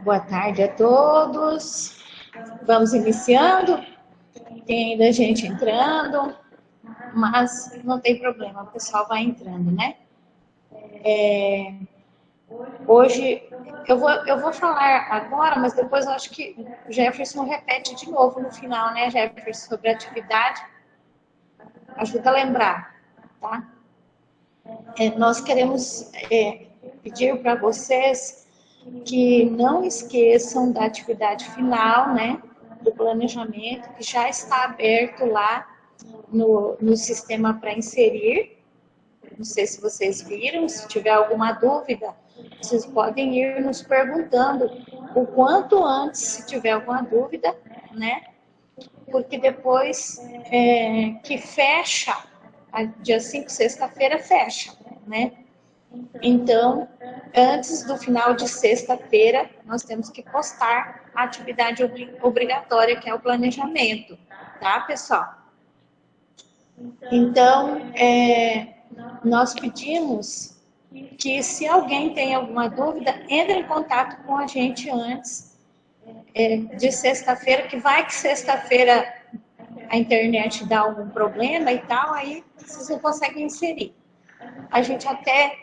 Boa tarde a todos. Vamos iniciando. Tem ainda gente entrando, mas não tem problema, o pessoal vai entrando, né? Hoje eu vou falar agora, mas depois eu acho que o Jefferson repete de novo no final, né, Jefferson, sobre a atividade. Ajuda a lembrar, tá? Nós queremos pedir para vocês que não esqueçam da atividade final, né, do planejamento, que já está aberto lá no sistema para inserir. Não sei se vocês viram, se tiver alguma dúvida, vocês podem ir nos perguntando o quanto antes, se tiver alguma dúvida, né? Porque depois que fecha, dia 5, sexta-feira, fecha, né? Então, antes do final de sexta-feira, nós temos que postar a atividade obrigatória, que é o planejamento, tá, pessoal? Então, nós pedimos que, se alguém tem alguma dúvida, entre em contato com a gente antes de sexta-feira, que vai que sexta-feira a internet dá algum problema e tal, aí vocês não conseguem inserir. A gente até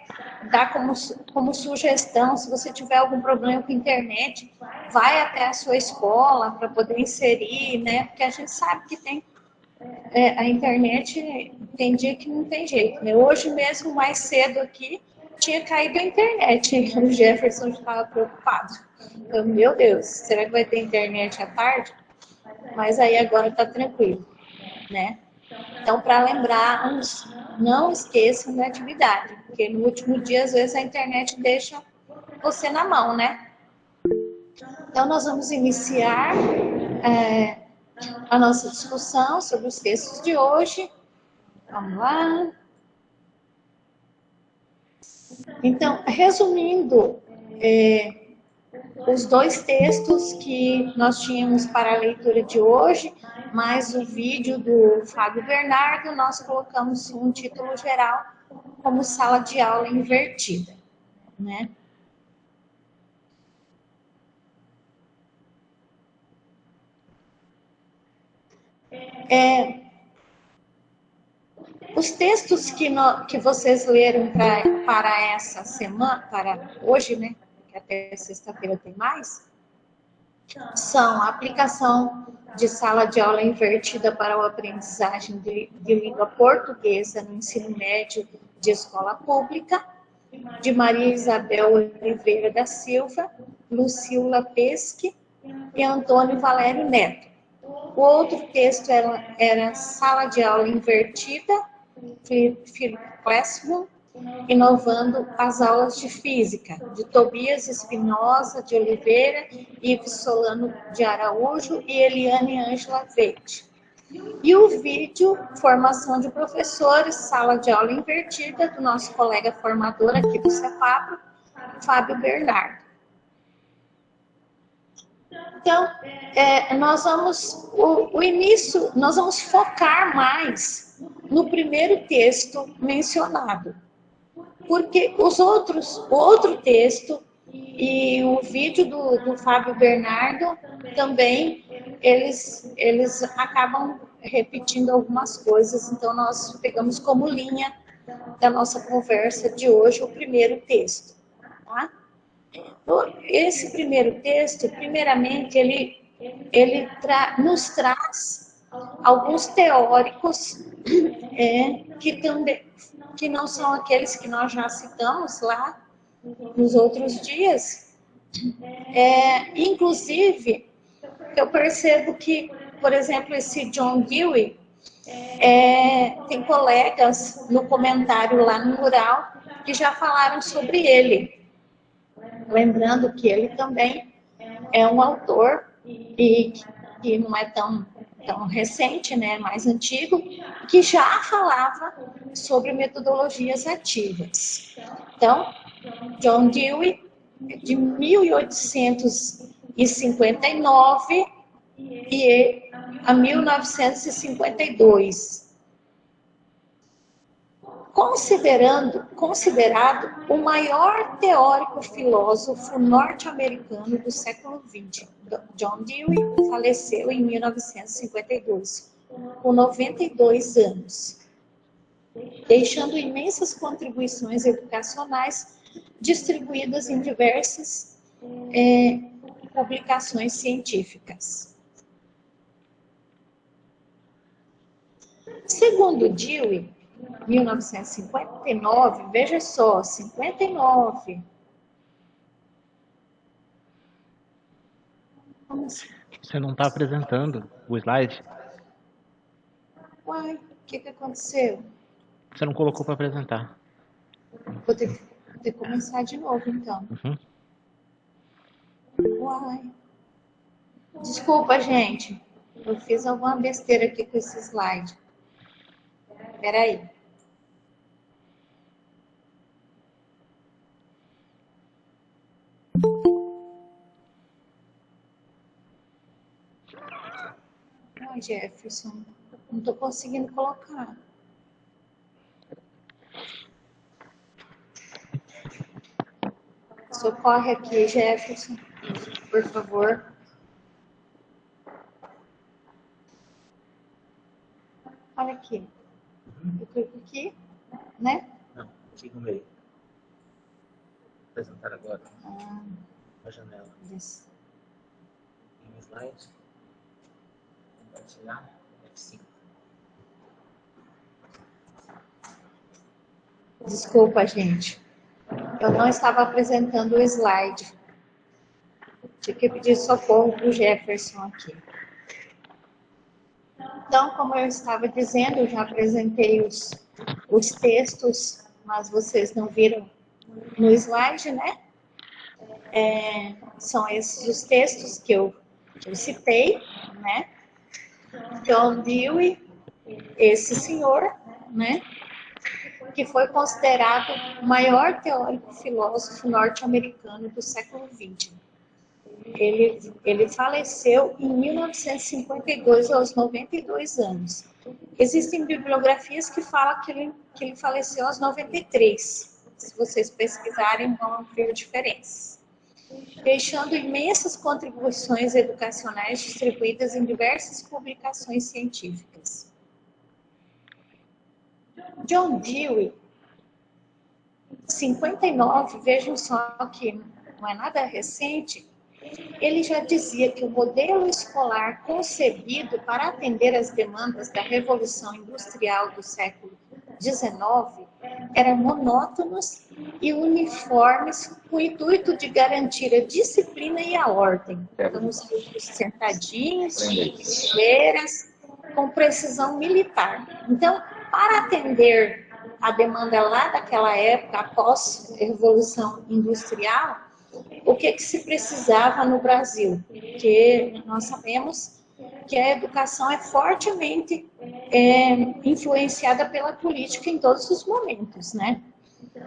dá como sugestão, se você tiver algum problema com a internet, vai até a sua escola para poder inserir, né? Porque a gente sabe que tem a internet, tem dia que não tem jeito, né? Hoje mesmo, mais cedo aqui, tinha caído a internet. O Jefferson estava preocupado. Então, meu Deus, será que vai ter internet à tarde? Mas aí agora está tranquilo, né? Então, para lembrar, não esqueçam da atividade, porque no último dia, às vezes, a internet deixa você na mão, né? Então, nós vamos iniciar a nossa discussão sobre os textos de hoje. Vamos lá. Então, resumindo, os dois textos que nós tínhamos para a leitura de hoje, mais o vídeo do Fábio Bernardo, nós colocamos um título geral como Sala de Aula Invertida, né? Os textos que vocês leram para essa semana, para hoje, né? Que até sexta-feira tem mais, são a aplicação de sala de aula invertida para a aprendizagem de língua portuguesa no ensino médio de escola pública, de Maria Isabel Oliveira da Silva, Lucila Pesque e Antônio Valério Neto. O outro texto era Sala de Aula Invertida, Flip Classroom, inovando as aulas de física, de Tobias Espinosa de Oliveira, Ives Solano de Araújo e Eliane Ângela Veite. E o vídeo, Formação de Professores, Sala de Aula Invertida, do nosso colega formador aqui do CEPAPRO, Fábio Bernardo. Então, nós vamos focar mais no primeiro texto mencionado, porque o outro texto e o vídeo do Fábio Bernardo também, eles acabam repetindo algumas coisas, então nós pegamos como linha da nossa conversa de hoje o primeiro texto, tá? Esse primeiro texto, primeiramente, ele nos traz alguns teóricos que não são aqueles que nós já citamos lá nos outros dias. Inclusive, eu percebo que, por exemplo, esse John Dewey, tem colegas no comentário lá no mural que já falaram sobre ele. Lembrando que ele também é um autor e que não é tão recente, né, mais antigo, que já falava sobre metodologias ativas. Então, John Dewey, de 1859 a 1952. considerado o maior teórico filósofo norte-americano do século XX. John Dewey faleceu em 1952, com 92 anos, deixando imensas contribuições educacionais distribuídas em diversas publicações científicas. Segundo Dewey, 1959, veja só, 59. Você não está apresentando o slide? Uai, o que aconteceu? Você não colocou para apresentar. Vou ter que começar de novo, então. Uhum. Uai. Desculpa, gente. Eu fiz alguma besteira aqui com esse slide. Espera aí. Ai, Jefferson, não estou conseguindo colocar. Socorre aqui, Jefferson, por favor. Olha aqui. Eu clico aqui, né? Não, aqui no meio. Vou apresentar agora a janela. Isso. Tem um slide. Compartilhar. F5. Desculpa, gente. Eu não estava apresentando o slide. Tive que pedir socorro para o Jefferson aqui. Então, como eu estava dizendo, eu já apresentei os textos, mas vocês não viram no slide, né? São esses os textos que eu citei, né? John Dewey, esse senhor, né? Que foi considerado o maior teórico filósofo norte-americano do século XX. Ele faleceu em 1952, aos 92 anos. Existem bibliografias que falam que ele faleceu aos 93. Se vocês pesquisarem, vão ver diferenças. Deixando imensas contribuições educacionais distribuídas em diversas publicações científicas. John Dewey, 59, vejam só que não é nada recente, ele já dizia que o modelo escolar concebido para atender às demandas da Revolução Industrial do século XIX eram monótonos e uniformes com o intuito de garantir a disciplina e a ordem. Então, os alunos sentadinhos, fileiras, com precisão militar. Então, para atender a demanda lá daquela época, após a Revolução Industrial, o que se precisava no Brasil? Porque nós sabemos que a educação é fortemente influenciada pela política em todos os momentos, né?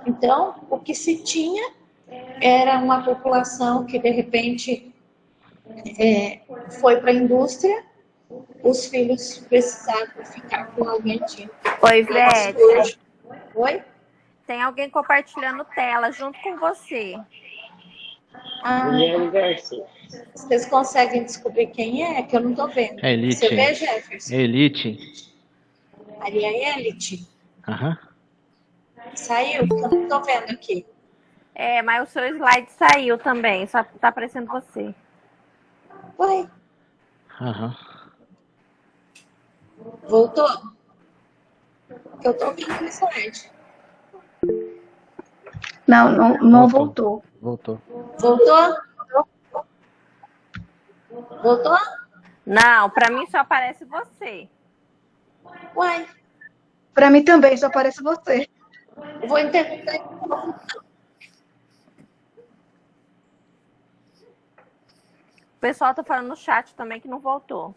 Então, o que se tinha era uma população que, de repente, foi para a indústria, os filhos precisavam ficar com alguém de Oi, Vete. Oi? Tem alguém compartilhando tela junto com você. Vocês conseguem descobrir quem é? Que eu não estou vendo. É Elite. Você vê, Jefferson? Elite. Ali é Elite. Aham. Saiu? Eu não estou vendo aqui. Mas o seu slide saiu também, só tá aparecendo você. Ué, Aham. voltou? Eu estou vendo o slide. Não voltou. Voltou. Voltou? Voltou? Não, pra mim só aparece você. Uai, Para mim também, só aparece você. eu vou interromper. O pessoal tá falando no chat também que não voltou.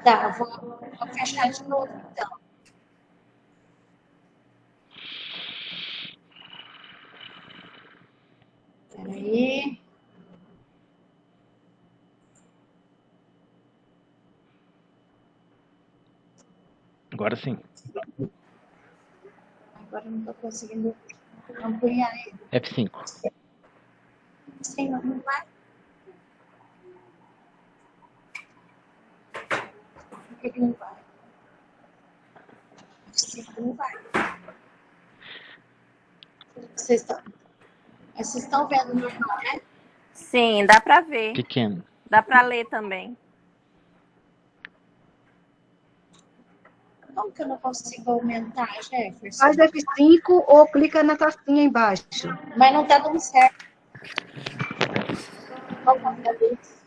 Tá, vou fechar de novo, então. Peraí. Agora sim. agora eu não estou conseguindo ampliar ele. F5. Sim, não vai. Por que não vai? Sim, não vai. Vocês estão vendo normal, né? Sim, dá para ver. Pequeno. Dá para ler também. Como que eu não consigo aumentar, Jefferson? Faz F5 ou clica na tacinha embaixo. Mas não tá dando certo. Qual que é a luz?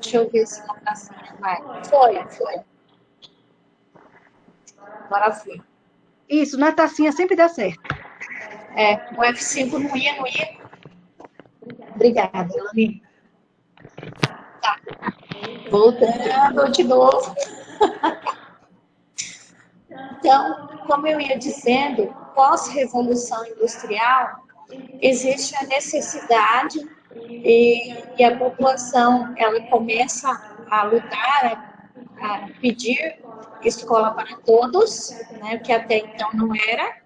Deixa eu ver se na tacinha vai. Foi. Agora foi. Isso, na tacinha sempre dá certo. O F5 não ia. Obrigada, Elani. Tá. Voltando de novo. Então, como eu ia dizendo, pós-revolução industrial, existe a necessidade e a população ela começa a lutar, a pedir escola para todos, né, que até então não era,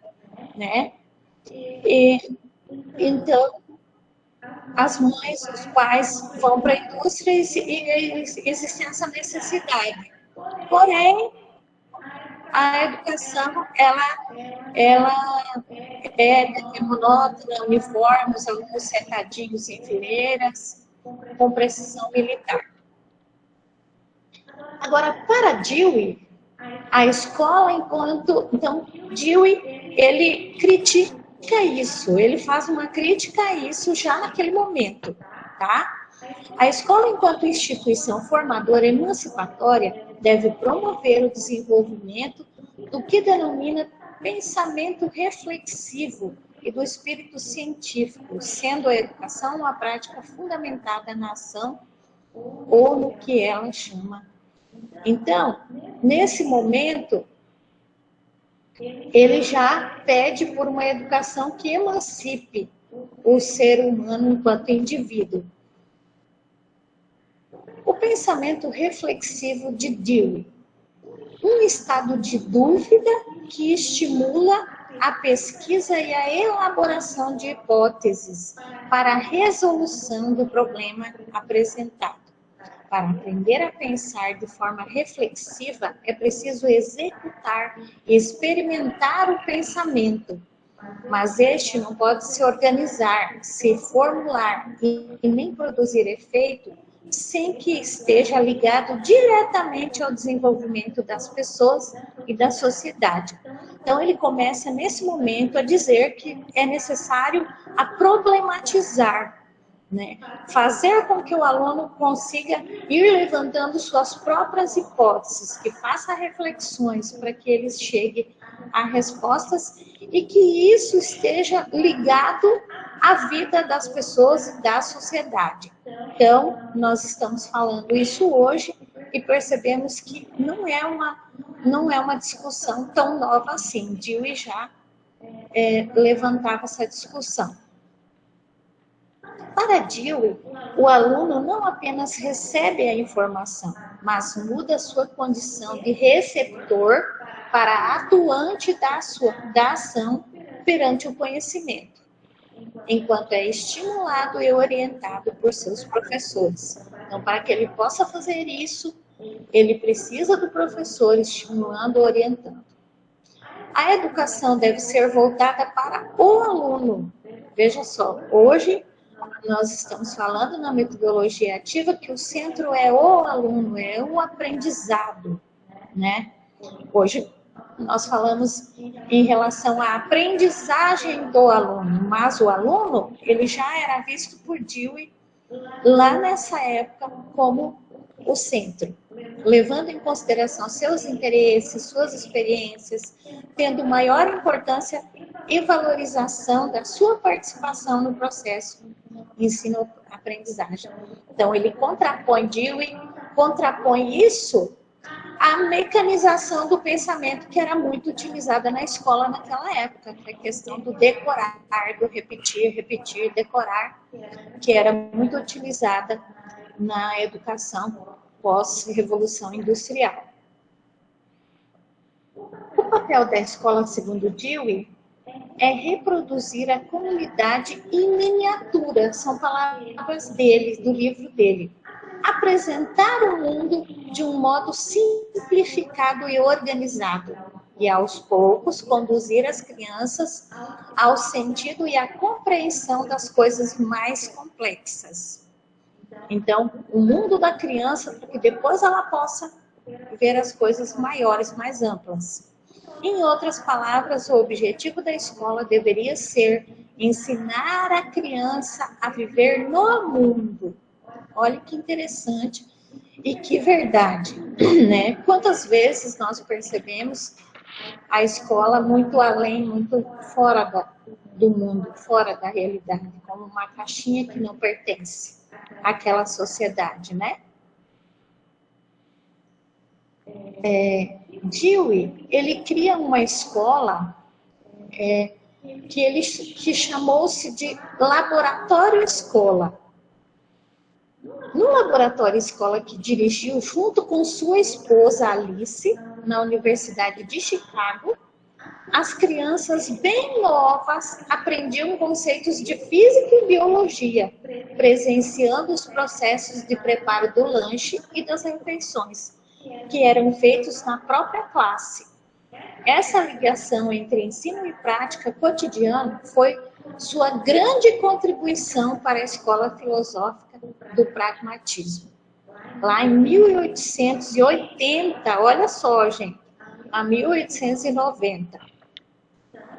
né? E então as mães, os pais vão para a indústria e existe essa necessidade. Porém, a educação ela é monótona, uniforme, os alunos sentadinhos em fileiras, com precisão militar. Agora, para Dewey, a escola Então, Dewey, ele critica isso, ele faz uma crítica a isso já naquele momento, tá? A escola, enquanto instituição formadora emancipatória, deve promover o desenvolvimento do que denomina pensamento reflexivo e do espírito científico, sendo a educação uma prática fundamentada na ação ou no que ela chama. Então, nesse momento, ele já pede por uma educação que emancipe o ser humano enquanto indivíduo. O pensamento reflexivo de Dewey, um estado de dúvida que estimula a pesquisa e a elaboração de hipóteses para a resolução do problema apresentado. Para aprender a pensar de forma reflexiva, é preciso executar e experimentar o pensamento, mas este não pode se organizar, se formular e nem produzir efeito sem que esteja ligado diretamente ao desenvolvimento das pessoas e da sociedade. Então, ele começa nesse momento a dizer que é necessário a problematizar, né? Fazer com que o aluno consiga ir levantando suas próprias hipóteses, que faça reflexões para que ele chegue a respostas e que isso esteja ligado à vida das pessoas e da sociedade. Então, nós estamos falando isso hoje e percebemos que não é uma discussão tão nova assim. Dewey já levantava essa discussão. Para Dewey, o aluno não apenas recebe a informação, mas muda sua condição de receptor para atuante da ação perante o conhecimento, enquanto é estimulado e orientado por seus professores. Então, para que ele possa fazer isso, ele precisa do professor estimulando e orientando. A educação deve ser voltada para o aluno. Veja só, hoje nós estamos falando na metodologia ativa que o centro é o aluno, é o aprendizado, né? Hoje nós falamos em relação à aprendizagem do aluno, mas o aluno, ele já era visto por Dewey lá nessa época como o centro, levando em consideração seus interesses, suas experiências, tendo maior importância e valorização da sua participação no processo ensino-aprendizagem. Então, ele contrapõe Dewey, contrapõe isso à mecanização do pensamento que era muito utilizada na escola naquela época, que é a questão do decorar, do repetir, decorar, que era muito utilizada na educação pós-revolução industrial. O papel da escola, segundo Dewey, é reproduzir a comunidade em miniatura. São palavras dele, do livro dele. Apresentar o mundo de um modo simplificado e organizado. E, aos poucos, conduzir as crianças ao sentido e à compreensão das coisas mais complexas. Então, o mundo da criança, para que depois ela possa ver as coisas maiores, mais amplas. Em outras palavras, o objetivo da escola deveria ser ensinar a criança a viver no mundo. Olha que interessante e que verdade, né? Quantas vezes nós percebemos a escola muito além, muito fora do mundo, fora da realidade, como uma caixinha que não pertence àquela sociedade, né? Dewey, ele cria uma escola que chamou-se de Laboratório Escola. No Laboratório Escola que dirigiu junto com sua esposa Alice, na Universidade de Chicago, as crianças bem novas aprendiam conceitos de física e biologia, presenciando os processos de preparo do lanche e das refeições, que eram feitos na própria classe. Essa ligação entre ensino e prática cotidiana foi sua grande contribuição para a escola filosófica do pragmatismo. Lá em 1880, olha só, gente, a 1890.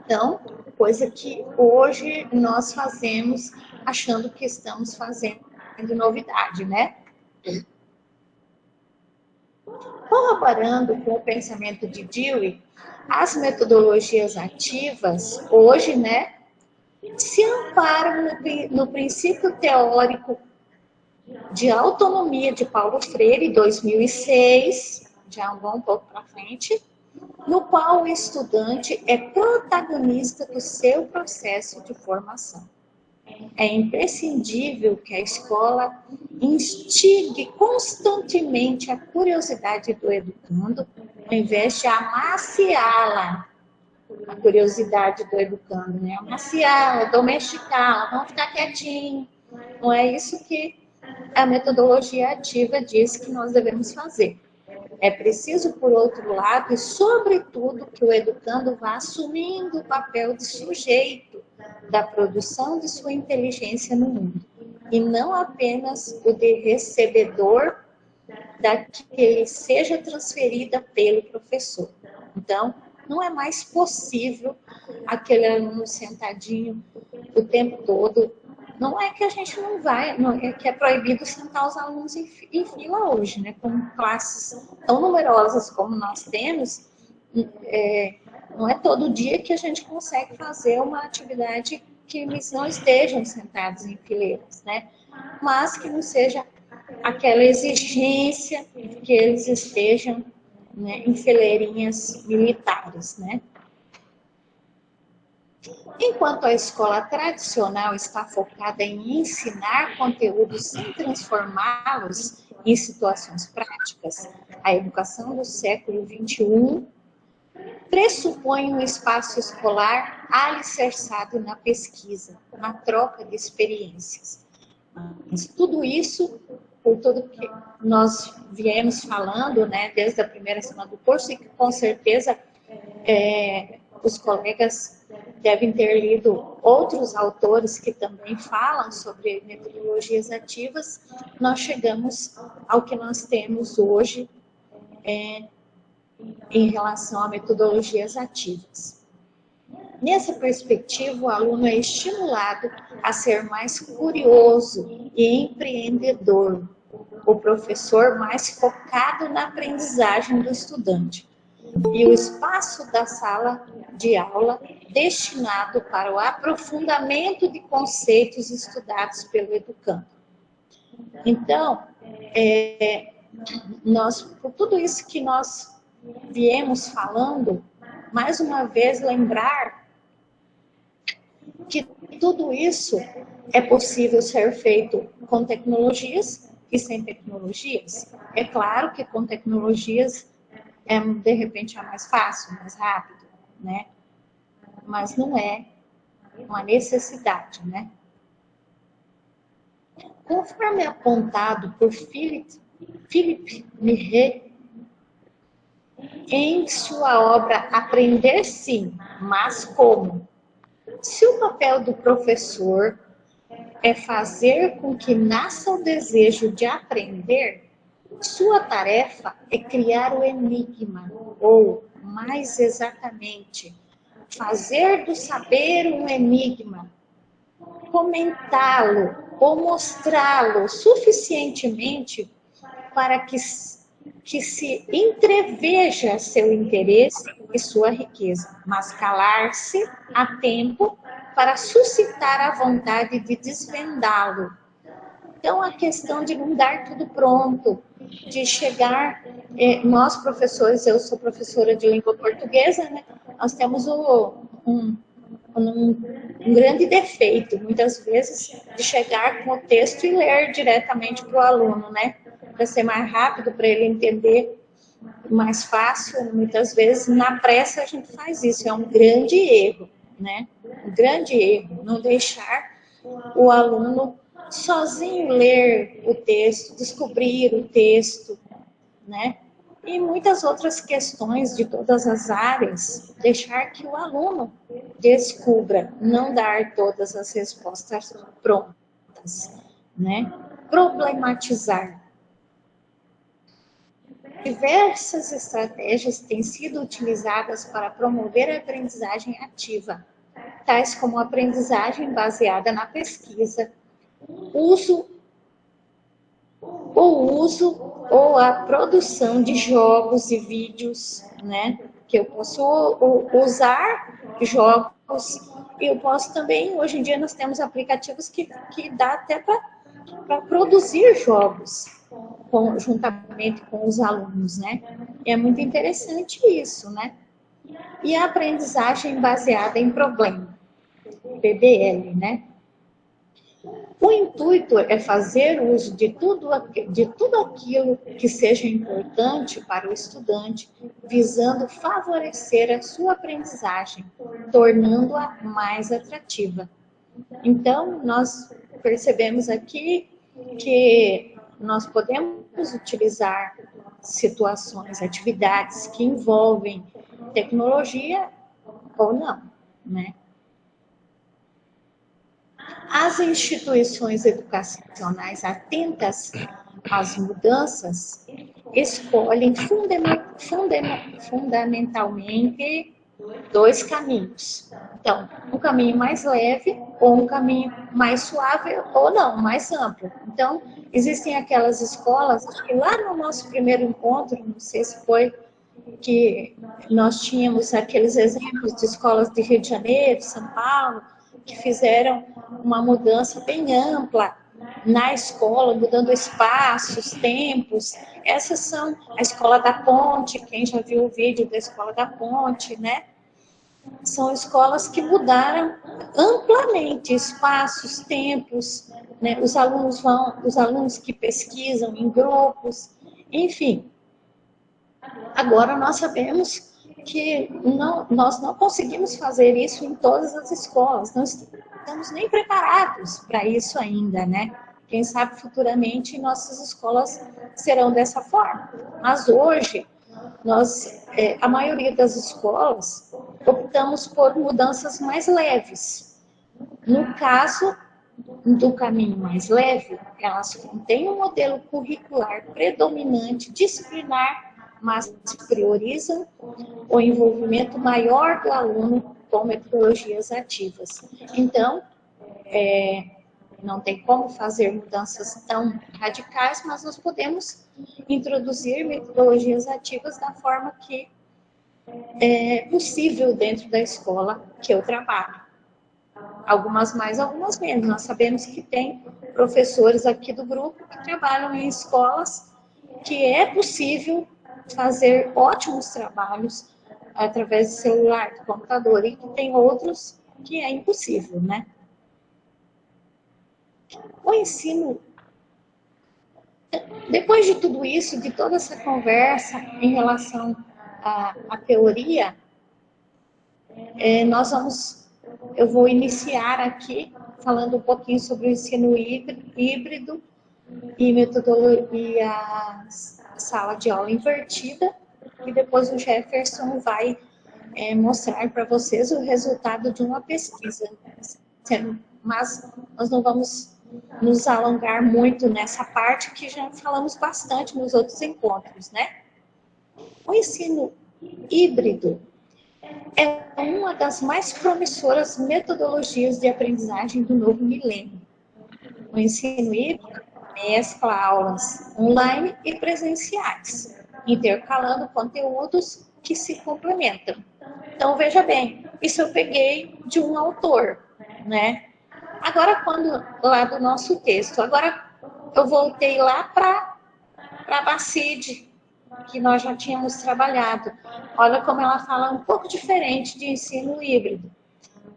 Então, coisa que hoje nós fazemos achando que estamos fazendo novidade, né? Corroborando com o pensamento de Dewey, as metodologias ativas, hoje, né, se amparam no princípio teórico de autonomia de Paulo Freire, 2006, já vamos um pouco para frente, no qual o estudante é protagonista do seu processo de formação. É imprescindível que a escola instigue constantemente a curiosidade do educando, ao invés de amaciá-la, a curiosidade do educando, né? Amaciá-la, domesticá-la, vamos ficar quietinho. Não é isso que a metodologia ativa diz que nós devemos fazer. É preciso, por outro lado, e sobretudo, que o educando vá assumindo o papel de sujeito da produção de sua inteligência no mundo, e não apenas o de recebedor da que seja transferida pelo professor. Então, não é mais possível aquele aluno sentadinho o tempo todo. Não é que a gente não vai, não é que é proibido sentar os alunos em fila hoje, né? Com classes tão numerosas como nós temos, não é todo dia que a gente consegue fazer uma atividade que eles não estejam sentados em fileiras, né? Mas que não seja aquela exigência de que eles estejam, né, em fileirinhas militares, né? Enquanto a escola tradicional está focada em ensinar conteúdos sem transformá-los em situações práticas, a educação do século XXI pressupõe um espaço escolar alicerçado na pesquisa, na troca de experiências. Mas tudo isso, por tudo que nós viemos falando, né, desde a primeira semana do curso, e que com certeza os colegas devem ter lido outros autores que também falam sobre metodologias ativas, nós chegamos ao que nós temos hoje em relação a metodologias ativas. Nessa perspectiva, o aluno é estimulado a ser mais curioso e empreendedor, o professor mais focado na aprendizagem do estudante, e o espaço da sala de aula destinado para o aprofundamento de conceitos estudados pelo educando. Então, por tudo isso que nós viemos falando, mais uma vez lembrar que tudo isso é possível ser feito com tecnologias e sem tecnologias. É claro que com tecnologias de repente é mais fácil, mais rápido, né? Mas não é uma necessidade, né? Conforme apontado por Philippe Mirret, em sua obra Aprender Sim, mas Como? Se o papel do professor é fazer com que nasça o desejo de aprender, sua tarefa é criar o enigma, ou, mais exatamente, fazer do saber um enigma, comentá-lo ou mostrá-lo suficientemente para que se entreveja seu interesse e sua riqueza, mas calar-se a tempo para suscitar a vontade de desvendá-lo. Então, a questão de não dar tudo pronto, de chegar... nós, professores, eu sou professora de língua portuguesa, né? Nós temos um grande defeito, muitas vezes, de chegar com o texto e ler diretamente para o aluno, né? Para ser mais rápido, para ele entender mais fácil. Muitas vezes, na pressa, a gente faz isso. É um grande erro, né? Um grande erro, não deixar o aluno sozinho ler o texto, descobrir o texto, né? E muitas outras questões de todas as áreas, deixar que o aluno descubra, não dar todas as respostas prontas, né? Problematizar. Diversas estratégias têm sido utilizadas para promover a aprendizagem ativa, tais como a aprendizagem baseada na pesquisa, o uso ou a produção de jogos e vídeos, né? Que eu posso usar jogos e eu posso também, hoje em dia nós temos aplicativos que dá até para produzir jogos juntamente com os alunos, né? É muito interessante isso, né? E a aprendizagem baseada em problema, PBL, né? O intuito é fazer uso de tudo aquilo que seja importante para o estudante, visando favorecer a sua aprendizagem, tornando-a mais atrativa. Então, nós percebemos aqui que nós podemos utilizar situações, atividades que envolvem tecnologia ou não, né? As instituições educacionais atentas às mudanças escolhem fundamentalmente dois caminhos. Então, um caminho mais leve ou um caminho mais suave ou não, mais amplo. Então, existem aquelas escolas, acho que lá no nosso primeiro encontro, não sei se foi que nós tínhamos aqueles exemplos de escolas de Rio de Janeiro, São Paulo, que fizeram uma mudança bem ampla na escola, mudando espaços, tempos. Essas são a Escola da Ponte, quem já viu o vídeo da Escola da Ponte, né? São escolas que mudaram amplamente espaços, tempos, né? Os alunos que pesquisam em grupos, enfim. Agora nós sabemos que nós não conseguimos fazer isso em todas as escolas, não estamos nem preparados para isso ainda, né? Quem sabe futuramente nossas escolas serão dessa forma. Mas hoje, a maioria das escolas, optamos por mudanças mais leves. No caso do caminho mais leve, elas contêm um modelo curricular predominante, disciplinar, mas priorizam o envolvimento maior do aluno com metodologias ativas. Então, não tem como fazer mudanças tão radicais, mas nós podemos introduzir metodologias ativas da forma que é possível dentro da escola que eu trabalho. Algumas mais, algumas menos. Nós sabemos que tem professores aqui do grupo que trabalham em escolas que é possível fazer ótimos trabalhos através do celular, do computador, e que tem outros que é impossível, né? O ensino, depois de tudo isso, de toda essa conversa em relação a teoria, eu vou iniciar aqui falando um pouquinho sobre o ensino híbrido e metodologia, a sala de aula invertida, e depois o Jefferson vai mostrar para vocês o resultado de uma pesquisa. Mas nós não vamos nos alongar muito nessa parte, que já falamos bastante nos outros encontros, né? O ensino híbrido é uma das mais promissoras metodologias de aprendizagem do novo milênio. O ensino híbrido mescla aulas online e presenciais, intercalando conteúdos que se complementam. Então, veja bem, isso eu peguei de um autor, né? Agora, lá do nosso texto, agora eu voltei lá para a Bacide, que nós já tínhamos trabalhado. Olha como ela fala um pouco diferente de ensino híbrido.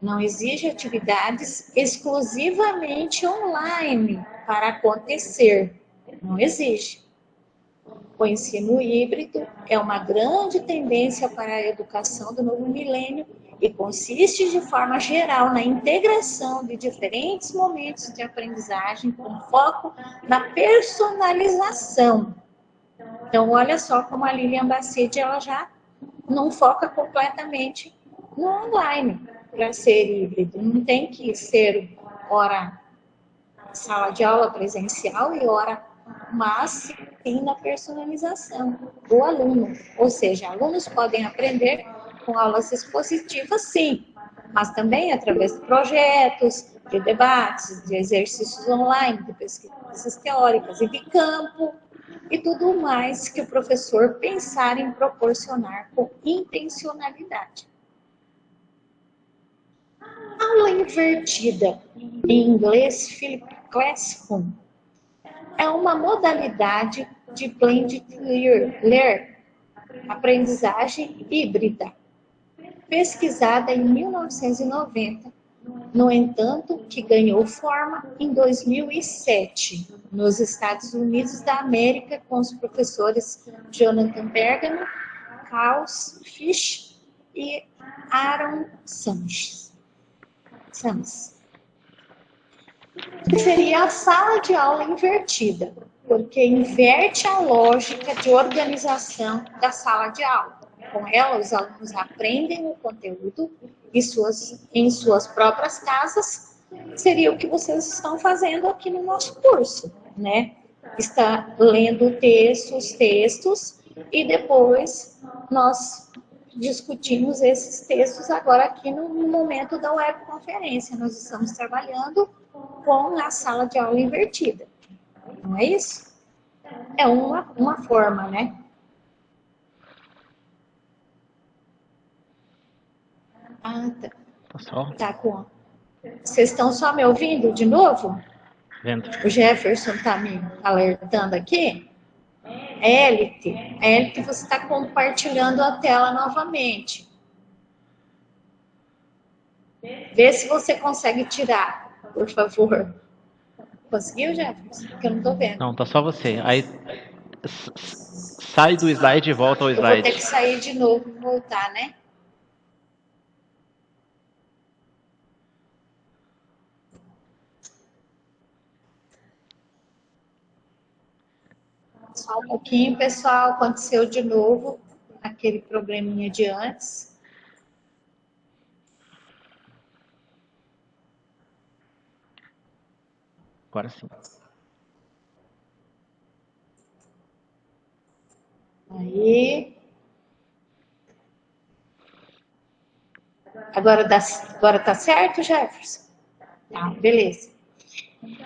Não exige atividades exclusivamente online para acontecer. Não exige. O ensino híbrido é uma grande tendência para a educação do novo milênio e consiste de forma geral na integração de diferentes momentos de aprendizagem com foco na personalização. Então, olha só como a Lilian Bacide, ela já não foca completamente no online para ser híbrido. Não tem que ser hora sala de aula presencial e hora, mas sim na personalização do aluno. Ou seja, alunos podem aprender com aulas expositivas, sim, mas também através de projetos, de debates, de exercícios online, de pesquisas teóricas e de campo, e tudo mais que o professor pensar em proporcionar com intencionalidade. Aula invertida, em inglês Flip Classroom, é uma modalidade de blended learning, aprendizagem híbrida, pesquisada em 1990, no entanto, que ganhou forma em 2007, nos Estados Unidos da América, com os professores Jonathan Bergamo, Carl Fish e Aaron Sams. Seria a sala de aula invertida, porque inverte a lógica de organização da sala de aula. Com ela, os alunos aprendem o conteúdo em suas próprias casas. Seria o que vocês estão fazendo aqui no nosso curso, né? Está lendo os textos, e depois nós discutimos esses textos agora aqui no momento da webconferência. Nós estamos trabalhando com a sala de aula invertida. Não é isso? É uma forma, né? Ah, tá. Tá com. Vocês estão só me ouvindo de novo? Vendo. O Jefferson está me alertando aqui. Elite, você está compartilhando a tela novamente. Vê se você consegue tirar, por favor. Conseguiu, Jefferson? Porque eu não estou vendo. Não, tá só você. Aí sai do slide e volta ao slide. Eu vou ter que sair de novo e voltar, né? Só um pouquinho, pessoal. Aconteceu de novo aquele probleminha de antes. Agora sim. Aí. Agora tá certo, Jefferson? Tá, beleza.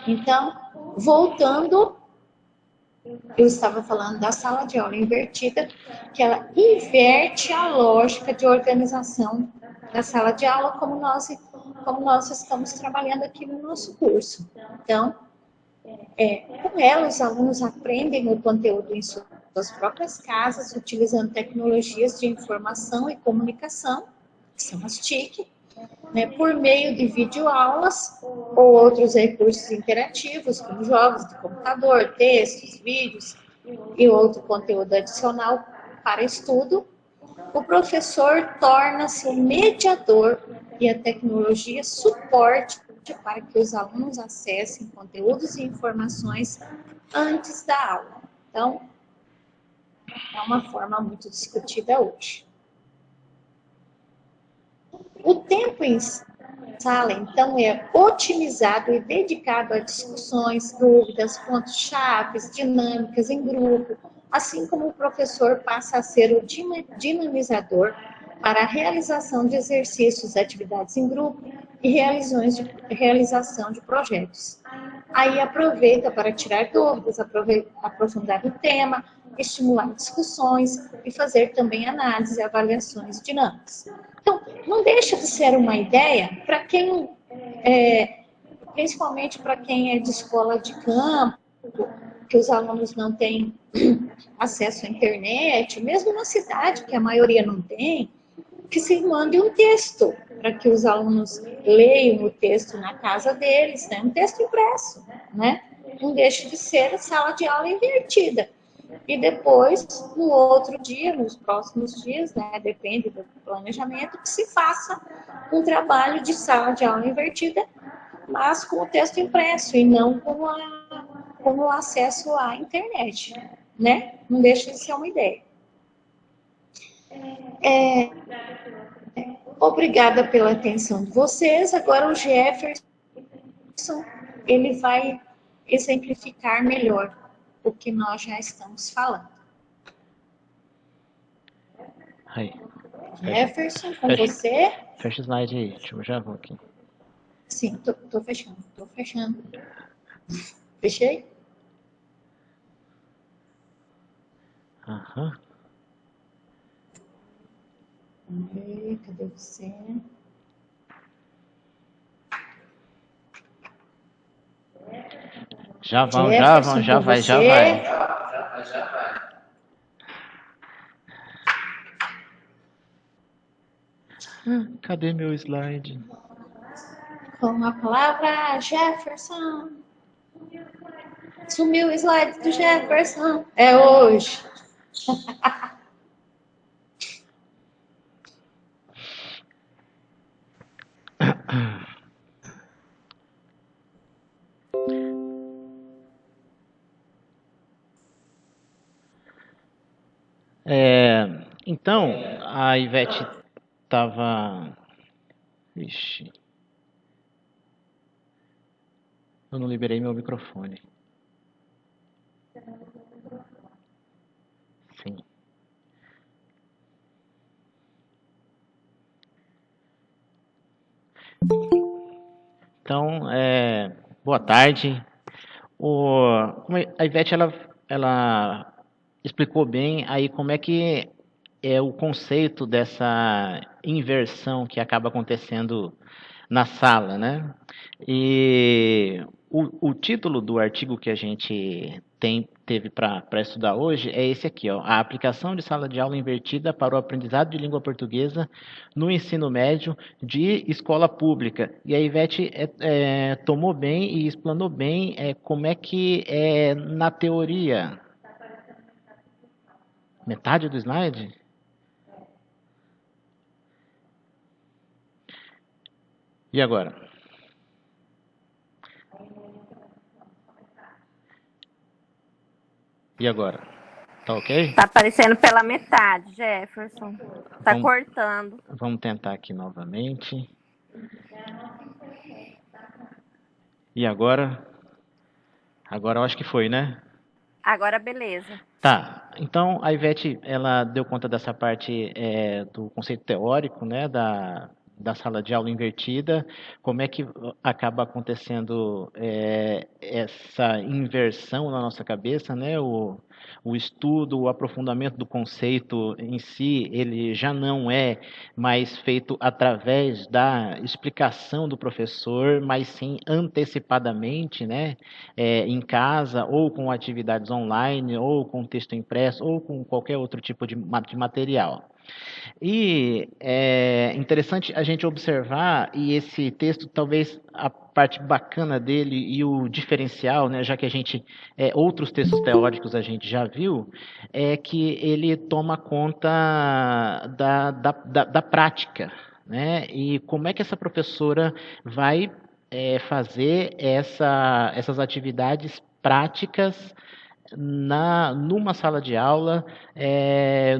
Então, voltando, eu estava falando da sala de aula invertida, que ela inverte a lógica de organização da sala de aula, como nós estamos trabalhando aqui no nosso curso. Então, com ela, os alunos aprendem o conteúdo em suas próprias casas, utilizando tecnologias de informação e comunicação, que são as TIC, né, por meio de videoaulas ou outros recursos interativos, como jogos de computador, textos, vídeos e outro conteúdo adicional para estudo. o professor torna-se o mediador e a tecnologia suporte para que os alunos acessem conteúdos e informações antes da aula. Então, é uma forma muito discutida hoje. O tempo em sala, então, é otimizado e dedicado a discussões, dúvidas, pontos-chave, dinâmicas em grupo, assim como o professor passa a ser o dinamizador para a realização de exercícios, atividades em grupo e realização de projetos. Aí aproveita para tirar dúvidas, aprofundar o tema, estimular discussões e fazer também análise e avaliações dinâmicas. Então, não deixa de ser uma ideia para quem, principalmente para quem é de escola de campo, que os alunos não têm acesso à internet, mesmo na cidade, que a maioria não tem, que se mande um texto para que os alunos leiam o texto na casa deles, né? Um texto impresso, né? Não deixe de ser sala de aula invertida. E depois, no outro dia, nos próximos dias, né, depende do planejamento, que se faça um trabalho de sala de aula invertida, mas com o texto impresso e não com o acesso à internet, né? Não deixa de ser uma ideia. Obrigada pela atenção de vocês. Agora o Jefferson, ele vai exemplificar melhor o que nós já estamos falando. Aí. Jefferson, com você. Fecha o slide aí. Deixa eu já vou aqui. Sim, tô fechando. Fechei? Aham. Vamos ver, cadê você? Já vão, Jefferson, já com vai. você. Cadê meu slide? Com a palavra Jefferson. Sumiu o slide do Jefferson. É hoje. Então, a Ivete estava... Ixi. Eu não liberei meu microfone. Sim. Então, boa tarde. A Ivete, ela explicou bem aí como é que é o conceito dessa inversão que acaba acontecendo na sala, né? E o título do artigo que a gente teve para estudar hoje é esse aqui, ó, a aplicação de sala de aula invertida para o aprendizado de língua portuguesa no ensino médio de escola pública. E a Ivete tomou bem e explanou bem como é que é na teoria. Metade do slide? E agora? E agora? Tá ok? Tá aparecendo pela metade, Jefferson. Tá cortando. Vamos tentar aqui novamente. E agora? Agora eu acho que foi, né? Agora beleza. Tá. Então a Ivete, ela deu conta dessa parte do conceito teórico, né, da sala de aula invertida, como é que acaba acontecendo essa inversão na nossa cabeça, né? O estudo, o aprofundamento do conceito em si, ele já não é mais feito através da explicação do professor, mas sim antecipadamente, né? Em casa, ou com atividades online, ou com texto impresso, ou com qualquer outro tipo de material. E é interessante a gente observar, e esse texto, talvez a parte bacana dele e o diferencial, né, já que a gente, outros textos teóricos a gente já viu, é que ele toma conta da prática, né, e como é que essa professora vai fazer essas atividades práticas numa sala de aula,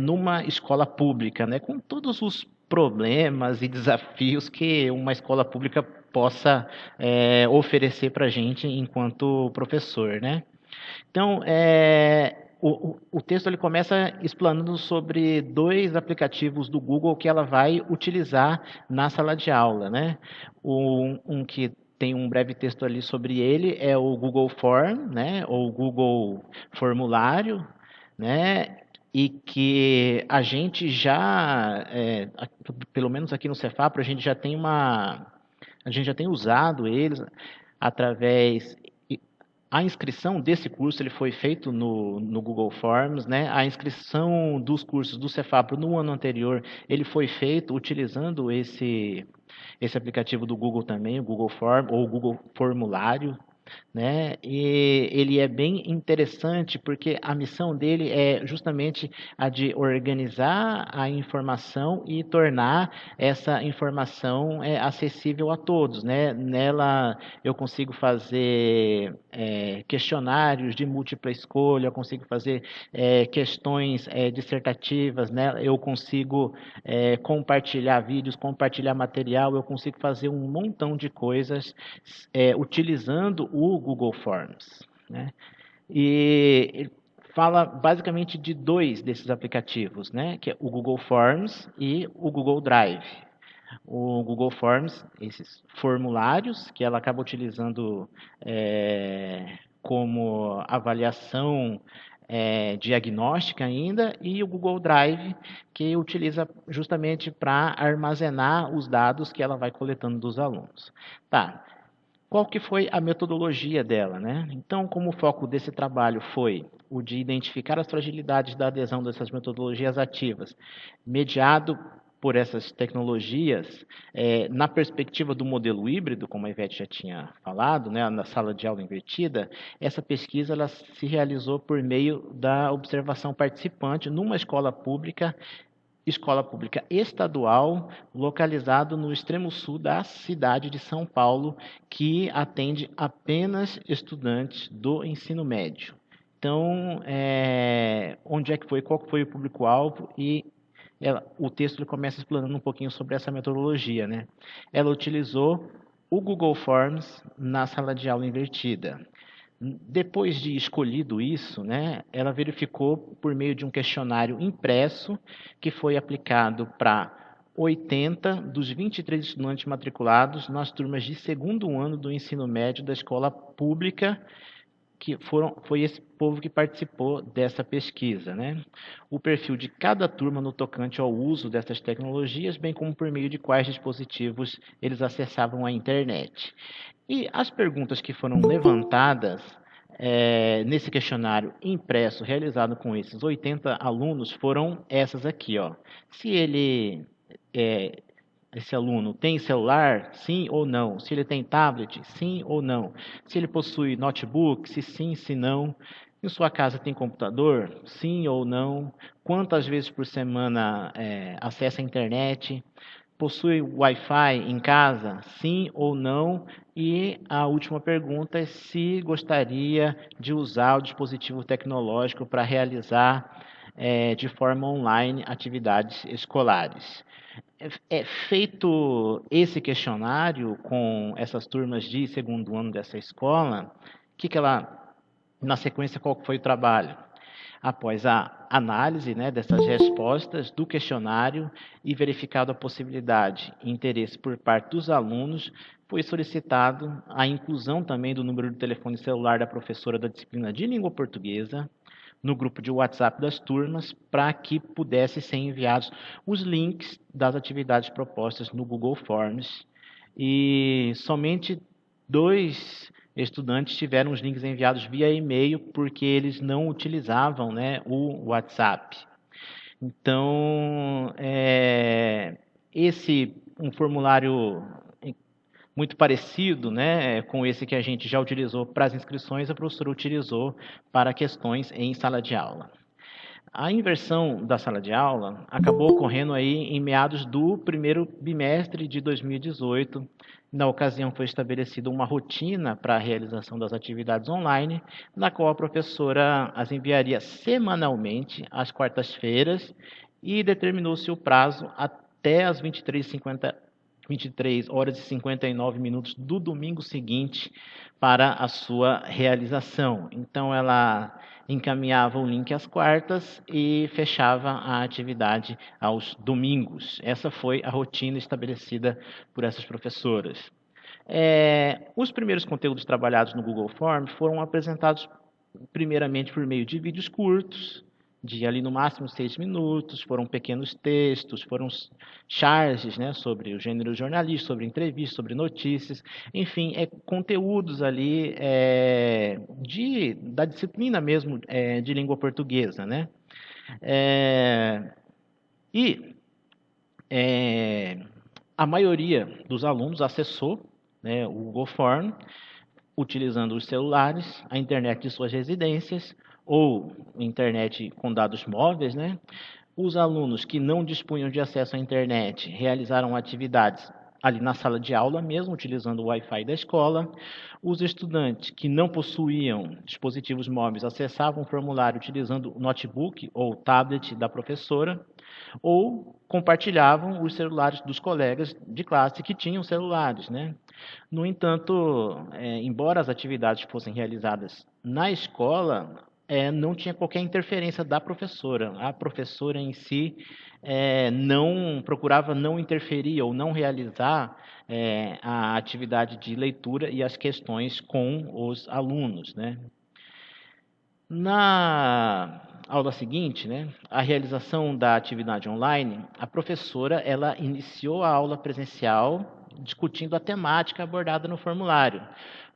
numa escola pública, né, com todos os problemas e desafios que uma escola pública possa oferecer para a gente enquanto professor, né? Então, o texto ele começa explanando sobre dois aplicativos do Google que ela vai utilizar na sala de aula, né? Um que tem um breve texto ali sobre ele é o Google Form, né? Ou Google Formulário, né? E que a gente já, pelo menos aqui no Cefapro, a gente já tem usado eles através. A inscrição desse curso ele foi feito no Google Forms, né? A inscrição dos cursos do Cefapro no ano anterior ele foi feito utilizando esse aplicativo do Google também, o Google Form ou o Google Formulário, né? E ele é bem interessante porque a missão dele é justamente a de organizar a informação e tornar essa informação acessível a todos, né? Nela eu consigo fazer questionários de múltipla escolha, eu consigo fazer questões dissertativas, né? Eu consigo compartilhar vídeos, compartilhar material, eu consigo fazer um montão de coisas utilizando o Google Forms, né? E ele fala basicamente de dois desses aplicativos, né? Que é o Google Forms e o Google Drive. O Google Forms, esses formulários que ela acaba utilizando como avaliação diagnóstica ainda, e o Google Drive, que utiliza justamente para armazenar os dados que ela vai coletando dos alunos. Tá. Qual que foi a metodologia dela, né? Então, como o foco desse trabalho foi o de identificar as fragilidades da adesão dessas metodologias ativas, mediado por essas tecnologias, na perspectiva do modelo híbrido, como a Ivete já tinha falado, né, na sala de aula invertida, essa pesquisa ela se realizou por meio da observação participante numa escola pública estadual, localizado no extremo sul da cidade de São Paulo, que atende apenas estudantes do ensino médio. Então, onde é que foi, qual foi o público-alvo e o texto ele começa explanando um pouquinho sobre essa metodologia, né? Ela utilizou o Google Forms na sala de aula invertida. Depois de escolhido isso, né, ela verificou por meio de um questionário impresso que foi aplicado para 80 dos 23 estudantes matriculados nas turmas de segundo ano do ensino médio da escola pública, que foi esse povo que participou dessa pesquisa, né? O perfil de cada turma no tocante ao uso dessas tecnologias, bem como por meio de quais dispositivos eles acessavam a internet. E as perguntas que foram levantadas nesse questionário impresso realizado com esses 80 alunos foram essas aqui, ó. Se esse aluno tem celular, sim ou não? Se ele tem tablet, sim ou não? Se ele possui notebook, se sim, se não? Em sua casa tem computador, sim ou não? Quantas vezes por semana acessa a internet? Possui Wi-Fi em casa, sim ou não? E a última pergunta é se gostaria de usar o dispositivo tecnológico para realizar de forma online atividades escolares. Feito esse questionário com essas turmas de segundo ano dessa escola, na sequência, qual foi o trabalho? Após a análise, né, dessas respostas do questionário e verificado a possibilidade e interesse por parte dos alunos, foi solicitado a inclusão também do número de telefone celular da professora da disciplina de língua portuguesa no grupo de WhatsApp das turmas, para que pudessem ser enviados os links das atividades propostas no Google Forms. E somente 2 estudantes tiveram os links enviados via e-mail, porque eles não utilizavam, né, o WhatsApp. Então, um formulário muito parecido, né, com esse que a gente já utilizou para as inscrições, a professora utilizou para questões em sala de aula. A inversão da sala de aula acabou ocorrendo aí em meados do primeiro bimestre de 2018. Na ocasião, foi estabelecida uma rotina para a realização das atividades online, na qual a professora as enviaria semanalmente, às quartas-feiras, e determinou-se o prazo até as 23 horas e 59 minutos do domingo seguinte para a sua realização. Então, ela encaminhava o link às quartas e fechava a atividade aos domingos. Essa foi a rotina estabelecida por essas professoras. Os primeiros conteúdos trabalhados no Google Forms foram apresentados primeiramente por meio de vídeos curtos, de ali no máximo 6 minutos, foram pequenos textos, foram charges, né, sobre o gênero jornalístico, sobre entrevistas, sobre notícias, enfim, conteúdos ali da disciplina mesmo de língua portuguesa, né? A maioria dos alunos acessou, né, o Google Form, utilizando os celulares, a internet de suas residências, ou internet com dados móveis, né? Os alunos que não dispunham de acesso à internet realizaram atividades ali na sala de aula mesmo, utilizando o Wi-Fi da escola. Os estudantes que não possuíam dispositivos móveis acessavam o formulário utilizando o notebook ou tablet da professora, ou compartilhavam os celulares dos colegas de classe que tinham celulares, né? No entanto, embora as atividades fossem realizadas na escola, não tinha qualquer interferência da professora. A professora em si procurava não interferir ou não realizar a atividade de leitura e as questões com os alunos, né? Na aula seguinte, né, a realização da atividade online, a professora ela iniciou a aula presencial discutindo a temática abordada no formulário.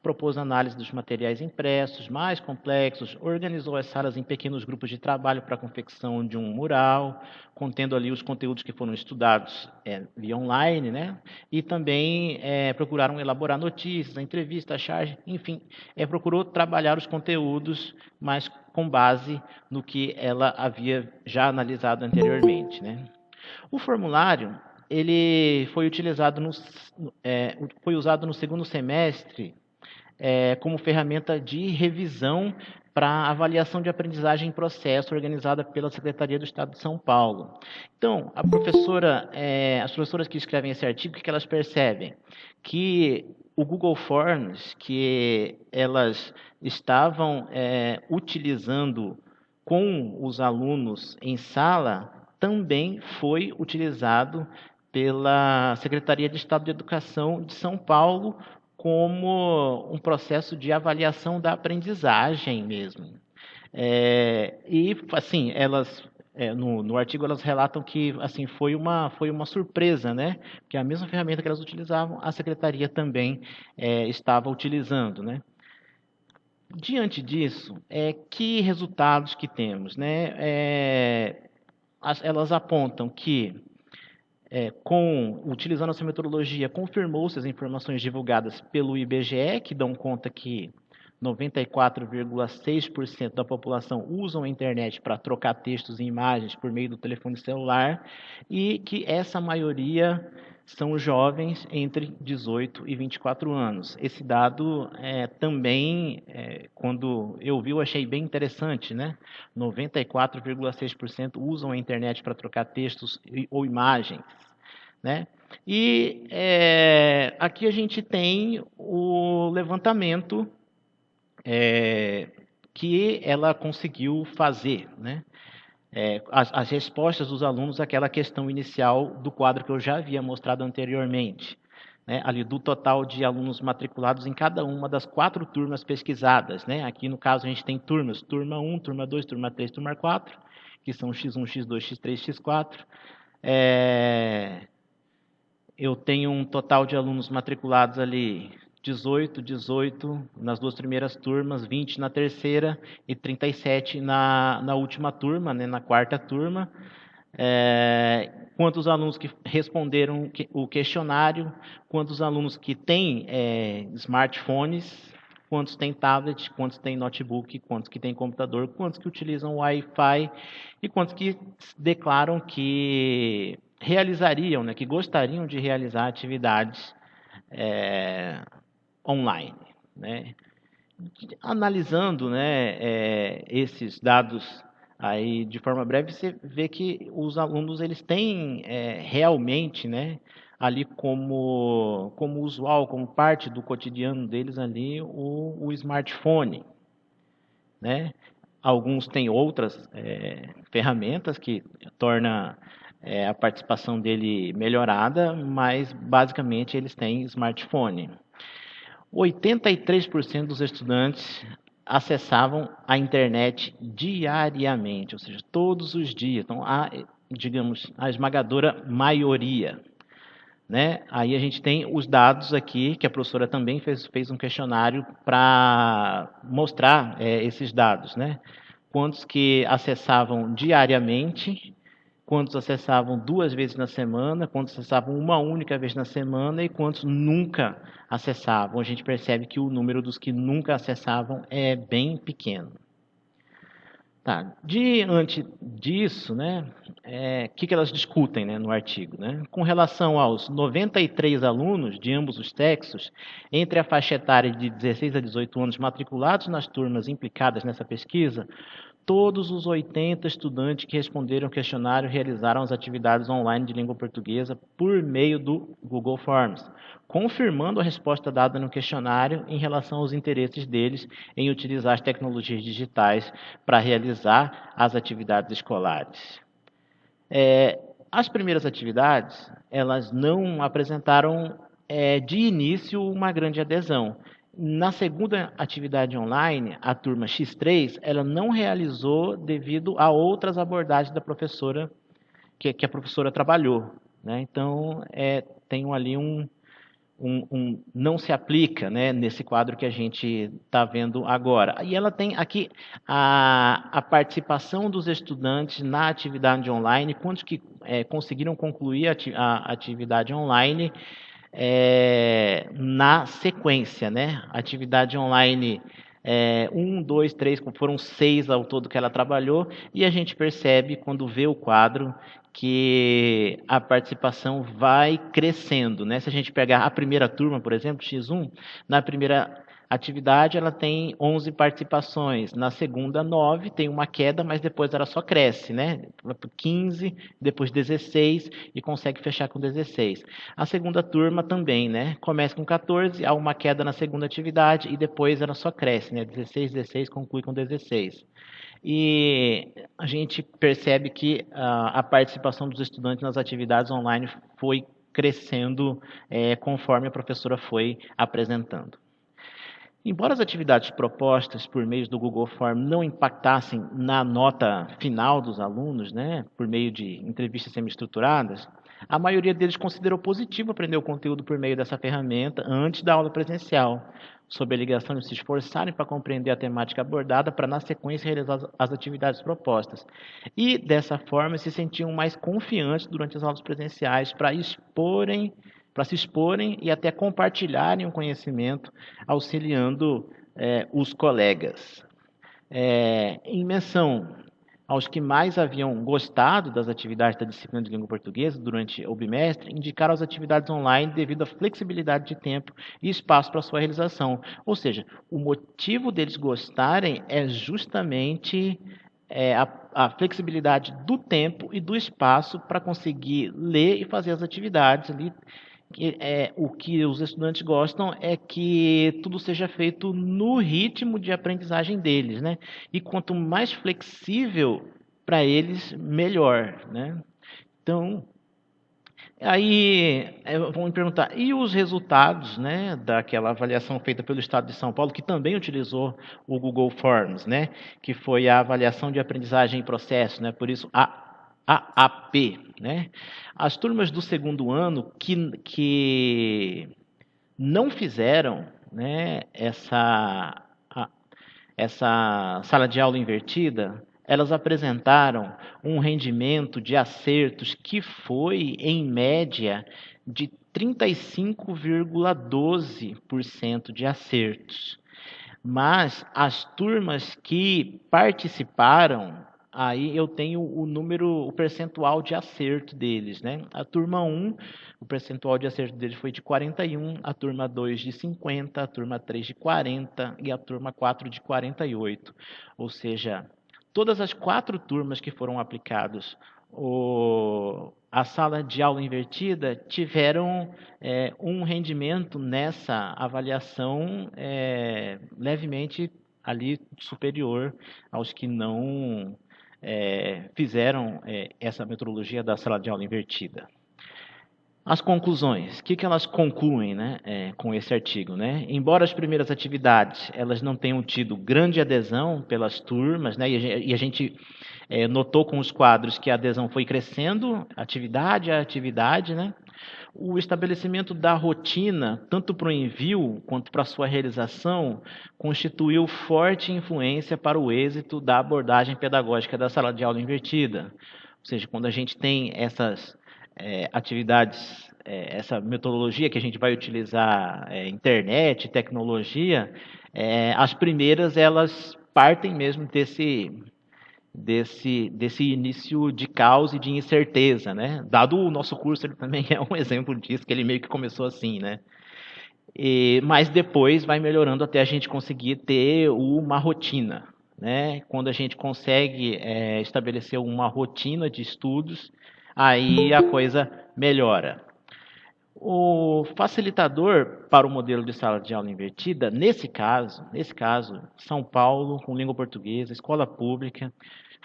Propôs análise dos materiais impressos mais complexos, organizou as salas em pequenos grupos de trabalho para a confecção de um mural, contendo ali os conteúdos que foram estudados via online, né? E também procuraram elaborar notícias, entrevistas, charge, enfim, procurou trabalhar os conteúdos, mas com base no que ela havia já analisado anteriormente, né? O formulário ele foi usado no segundo semestre como ferramenta de revisão para avaliação de aprendizagem em processo organizada pela Secretaria do Estado de São Paulo. Então, as professoras que escrevem esse artigo, o que elas percebem? Que o Google Forms, que elas estavam utilizando com os alunos em sala, também foi utilizado pela Secretaria de Estado de Educação de São Paulo como um processo de avaliação da aprendizagem mesmo. E, assim, elas, no artigo, elas relatam que assim, foi uma surpresa, né? Que a mesma ferramenta que elas utilizavam, a Secretaria também estava utilizando, né? Diante disso, que resultados que temos, né? Elas apontam que utilizando essa metodologia, confirmou-se as informações divulgadas pelo IBGE, que dão conta que 94,6% da população usam a internet para trocar textos e imagens por meio do telefone celular, e que essa maioria são jovens entre 18 e 24 anos. Esse dado também, quando eu vi, eu achei bem interessante, né? 94,6% usam a internet para trocar textos ou imagens, né? E aqui a gente tem o levantamento que ela conseguiu fazer, né? As respostas dos alunos àquela questão inicial do quadro que eu já havia mostrado anteriormente, né? Ali do total de alunos matriculados em cada uma das 4 turmas pesquisadas, né? Aqui no caso a gente tem turmas, turma 1, turma 2, turma 3, turma 4, que são X1, X2, X3, X4. Eu tenho um total de alunos matriculados ali 18 nas 2 primeiras turmas, 20 na terceira e 37 na última turma, né, na 4ª turma. quantos alunos que responderam o questionário, quantos alunos que têm smartphones, quantos têm tablet, quantos têm notebook, quantos que têm computador, quantos que utilizam Wi-Fi e quantos que declaram que realizariam, né, que gostariam de realizar atividades online, né? Analisando, né, esses dados aí de forma breve, você vê que os alunos eles têm realmente, né, ali como usual, como parte do cotidiano deles ali o smartphone, né? Alguns têm outras ferramentas que torna a participação dele melhorada, mas basicamente eles têm smartphone. 83% dos estudantes acessavam a internet diariamente, ou seja, todos os dias. Então, digamos, a esmagadora maioria, né? Aí a gente tem os dados aqui, que a professora também fez um questionário para mostrar esses dados, né? Quantos que acessavam diariamente, quantos acessavam 2 vezes na semana, quantos acessavam uma única vez na semana e quantos nunca acessavam. A gente percebe que o número dos que nunca acessavam é bem pequeno. Tá. Diante disso, né, que elas discutem, né, no artigo? Né? Com relação aos 93 alunos de ambos os sexos, entre a faixa etária de 16 a 18 anos matriculados nas turmas implicadas nessa pesquisa, todos os 80 estudantes que responderam ao questionário realizaram as atividades online de língua portuguesa por meio do Google Forms, confirmando a resposta dada no questionário em relação aos interesses deles em utilizar as tecnologias digitais para realizar as atividades escolares. As primeiras atividades, elas não apresentaram de início uma grande adesão. Na segunda atividade online, a turma X3, ela não realizou devido a outras abordagens da professora, que a professora trabalhou, né? Então, tem ali não se aplica, né, nesse quadro que a gente está vendo agora. E ela tem aqui a participação dos estudantes na atividade online, quantos que conseguiram concluir a atividade online, na sequência, né? Atividade online 1, 2, 3, foram 6 ao todo que ela trabalhou, e a gente percebe, quando vê o quadro, que a participação vai crescendo, né? Se a gente pegar a primeira turma, por exemplo, X1, na primeira atividade ela tem 11 participações, na segunda 9, tem uma queda, mas depois ela só cresce, né? 15, depois 16 e consegue fechar com 16. A segunda turma também, né? Começa com 14, há uma queda na segunda atividade e depois ela só cresce, né? 16, 16, conclui com 16. E a gente percebe que a participação dos estudantes nas atividades online foi crescendo conforme a professora foi apresentando. Embora as atividades propostas por meio do Google Form não impactassem na nota final dos alunos, né, por meio de entrevistas semi-estruturadas, a maioria deles considerou positivo aprender o conteúdo por meio dessa ferramenta antes da aula presencial, sob a ligação de se esforçarem para compreender a temática abordada para, na sequência, realizar as atividades propostas. E, dessa forma, se sentiam mais confiantes durante as aulas presenciais para se exporem e até compartilharem o conhecimento, auxiliando os colegas. Em menção aos que mais haviam gostado das atividades da disciplina de língua portuguesa durante o bimestre, indicaram as atividades online devido à flexibilidade de tempo e espaço para sua realização. Ou seja, o motivo deles gostarem é justamente a flexibilidade do tempo e do espaço para conseguir ler e fazer as atividades ali. O que os estudantes gostam é que tudo seja feito no ritmo de aprendizagem deles, né? E quanto mais flexível para eles, melhor, né? Então, aí vão me perguntar, e os resultados, né, daquela avaliação feita pelo Estado de São Paulo, que também utilizou o Google Forms, né? Que foi a avaliação de aprendizagem em processo, né? Por isso, AAP, né? As turmas do segundo ano que não fizeram, né, essa sala de aula invertida, elas apresentaram um rendimento de acertos que foi, em média, de 35,12% de acertos. Mas as turmas que participaram, aí eu tenho o percentual de acerto deles, né? A turma 1, o percentual de acerto deles foi de 41, a turma 2 de 50, a turma 3 de 40 e a turma 4 de 48. Ou seja, todas as 4 turmas que foram aplicados a sala de aula invertida tiveram um rendimento nessa avaliação levemente ali superior aos que não fizeram essa metodologia da sala de aula invertida. As conclusões, o que elas concluem, né, com esse artigo? Né? Embora as primeiras atividades elas não tenham tido grande adesão pelas turmas, né, e a gente notou com os quadros que a adesão foi crescendo, atividade a atividade, né? O estabelecimento da rotina, tanto para o envio quanto para a sua realização, constituiu forte influência para o êxito da abordagem pedagógica da sala de aula invertida. Ou seja, quando a gente tem essas atividades, essa metodologia que a gente vai utilizar, internet, tecnologia, as primeiras elas partem mesmo desse início de caos e de incerteza, né? Dado o nosso curso, ele também é um exemplo disso, que ele meio que começou assim, né? Mas depois vai melhorando até a gente conseguir ter uma rotina, né? Quando a gente consegue estabelecer uma rotina de estudos, aí a coisa melhora. O facilitador para o modelo de sala de aula invertida, nesse caso, São Paulo, com língua portuguesa, escola pública,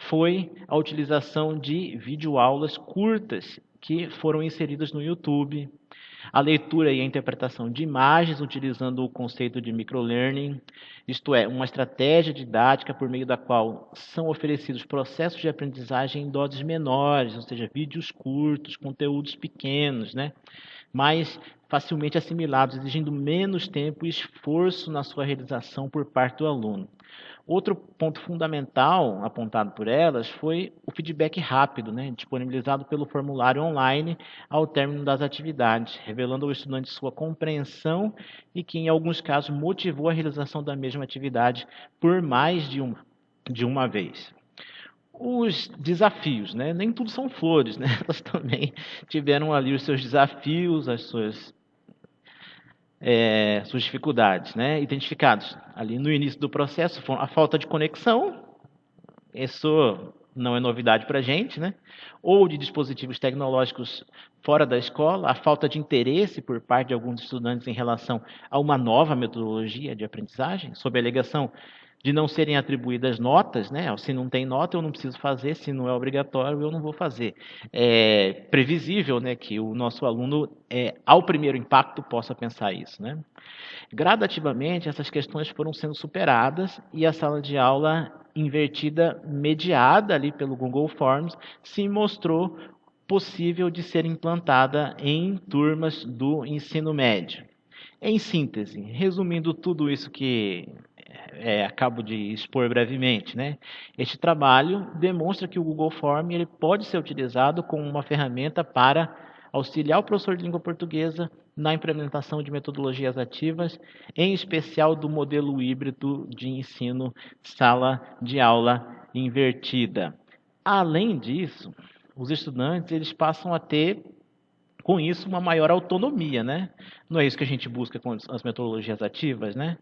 foi a utilização de videoaulas curtas que foram inseridas no YouTube, a leitura e a interpretação de imagens utilizando o conceito de microlearning, isto é, uma estratégia didática por meio da qual são oferecidos processos de aprendizagem em doses menores, ou seja, vídeos curtos, conteúdos pequenos, né? Mais facilmente assimilados, exigindo menos tempo e esforço na sua realização por parte do aluno. Outro ponto fundamental apontado por elas foi o feedback rápido, né, disponibilizado pelo formulário online ao término das atividades, revelando ao estudante sua compreensão e que, em alguns casos, motivou a realização da mesma atividade por mais de uma vez. Os desafios, né? Nem tudo são flores, né? Elas também tiveram ali os seus desafios, as suas dificuldades, né? Identificados ali no início do processo, a falta de conexão, isso não é novidade para a gente, né? Ou de dispositivos tecnológicos fora da escola, a falta de interesse por parte de alguns estudantes em relação a uma nova metodologia de aprendizagem, sob a alegação de não serem atribuídas notas, né? Se não tem nota, eu não preciso fazer, se não é obrigatório, eu não vou fazer. É previsível, né, que o nosso aluno, ao primeiro impacto, possa pensar isso, né? Gradativamente, essas questões foram sendo superadas e a sala de aula invertida, mediada ali pelo Google Forms, se mostrou possível de ser implantada em turmas do ensino médio. Em síntese, resumindo tudo isso que acabo de expor brevemente, né? Este trabalho demonstra que o Google Form ele pode ser utilizado como uma ferramenta para auxiliar o professor de língua portuguesa na implementação de metodologias ativas, em especial do modelo híbrido de ensino sala de aula invertida. Além disso, os estudantes eles passam a ter, com isso, uma maior autonomia, né? Não é isso que a gente busca com as metodologias ativas, né?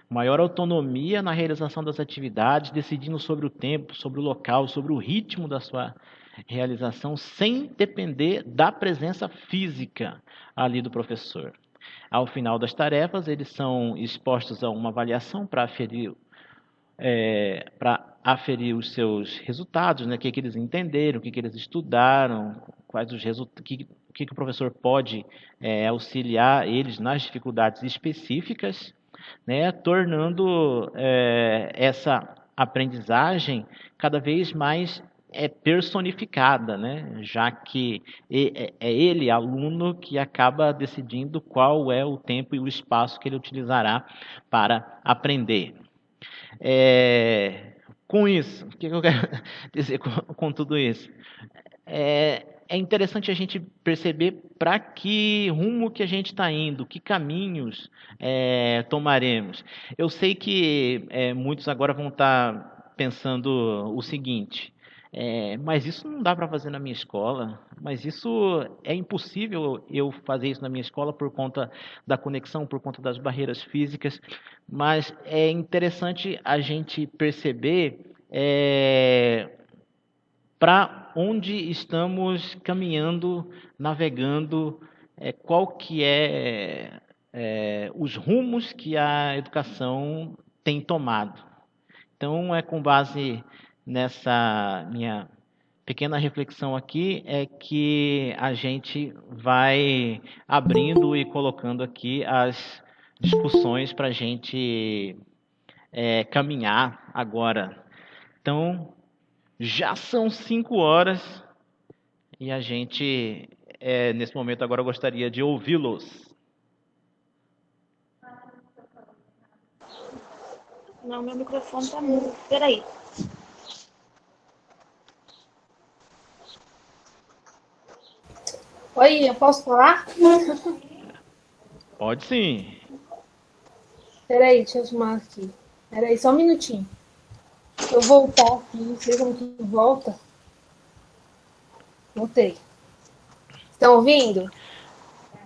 Maior autonomia na realização das atividades, decidindo sobre o tempo, sobre o local, sobre o ritmo da sua realização, sem depender da presença física ali do professor. Ao final das tarefas, eles são expostos a uma avaliação para aferir os seus resultados, né? O que eles entenderam, o que eles estudaram, quais os resultados, o que o professor pode auxiliar eles nas dificuldades específicas, né? Tornando essa aprendizagem cada vez mais personificada, né? Já que é ele, aluno, que acaba decidindo qual é o tempo e o espaço que ele utilizará para aprender. com isso, o que eu quero dizer com tudo isso? É interessante a gente perceber para que rumo que a gente está indo, que caminhos tomaremos. Eu sei que muitos agora vão estar pensando o seguinte: mas isso não dá para fazer na minha escola, mas isso é impossível eu fazer isso na minha escola por conta da conexão, por conta das barreiras físicas. Mas é interessante a gente perceber para onde estamos caminhando, navegando, qual que os rumos que a educação tem tomado. Então, com base nessa minha pequena reflexão aqui, é que a gente vai abrindo e colocando aqui as discussões para a gente caminhar agora. Então, já são 5 horas e a gente, nesse momento agora, gostaria de ouvi-los. Não, meu microfone tá mudo. Peraí. Oi, eu posso falar? Pode sim. Peraí, deixa eu arrumar aqui. Peraí, só um minutinho. Eu vou voltar aqui, não sei como que volta. Voltei. Estão ouvindo?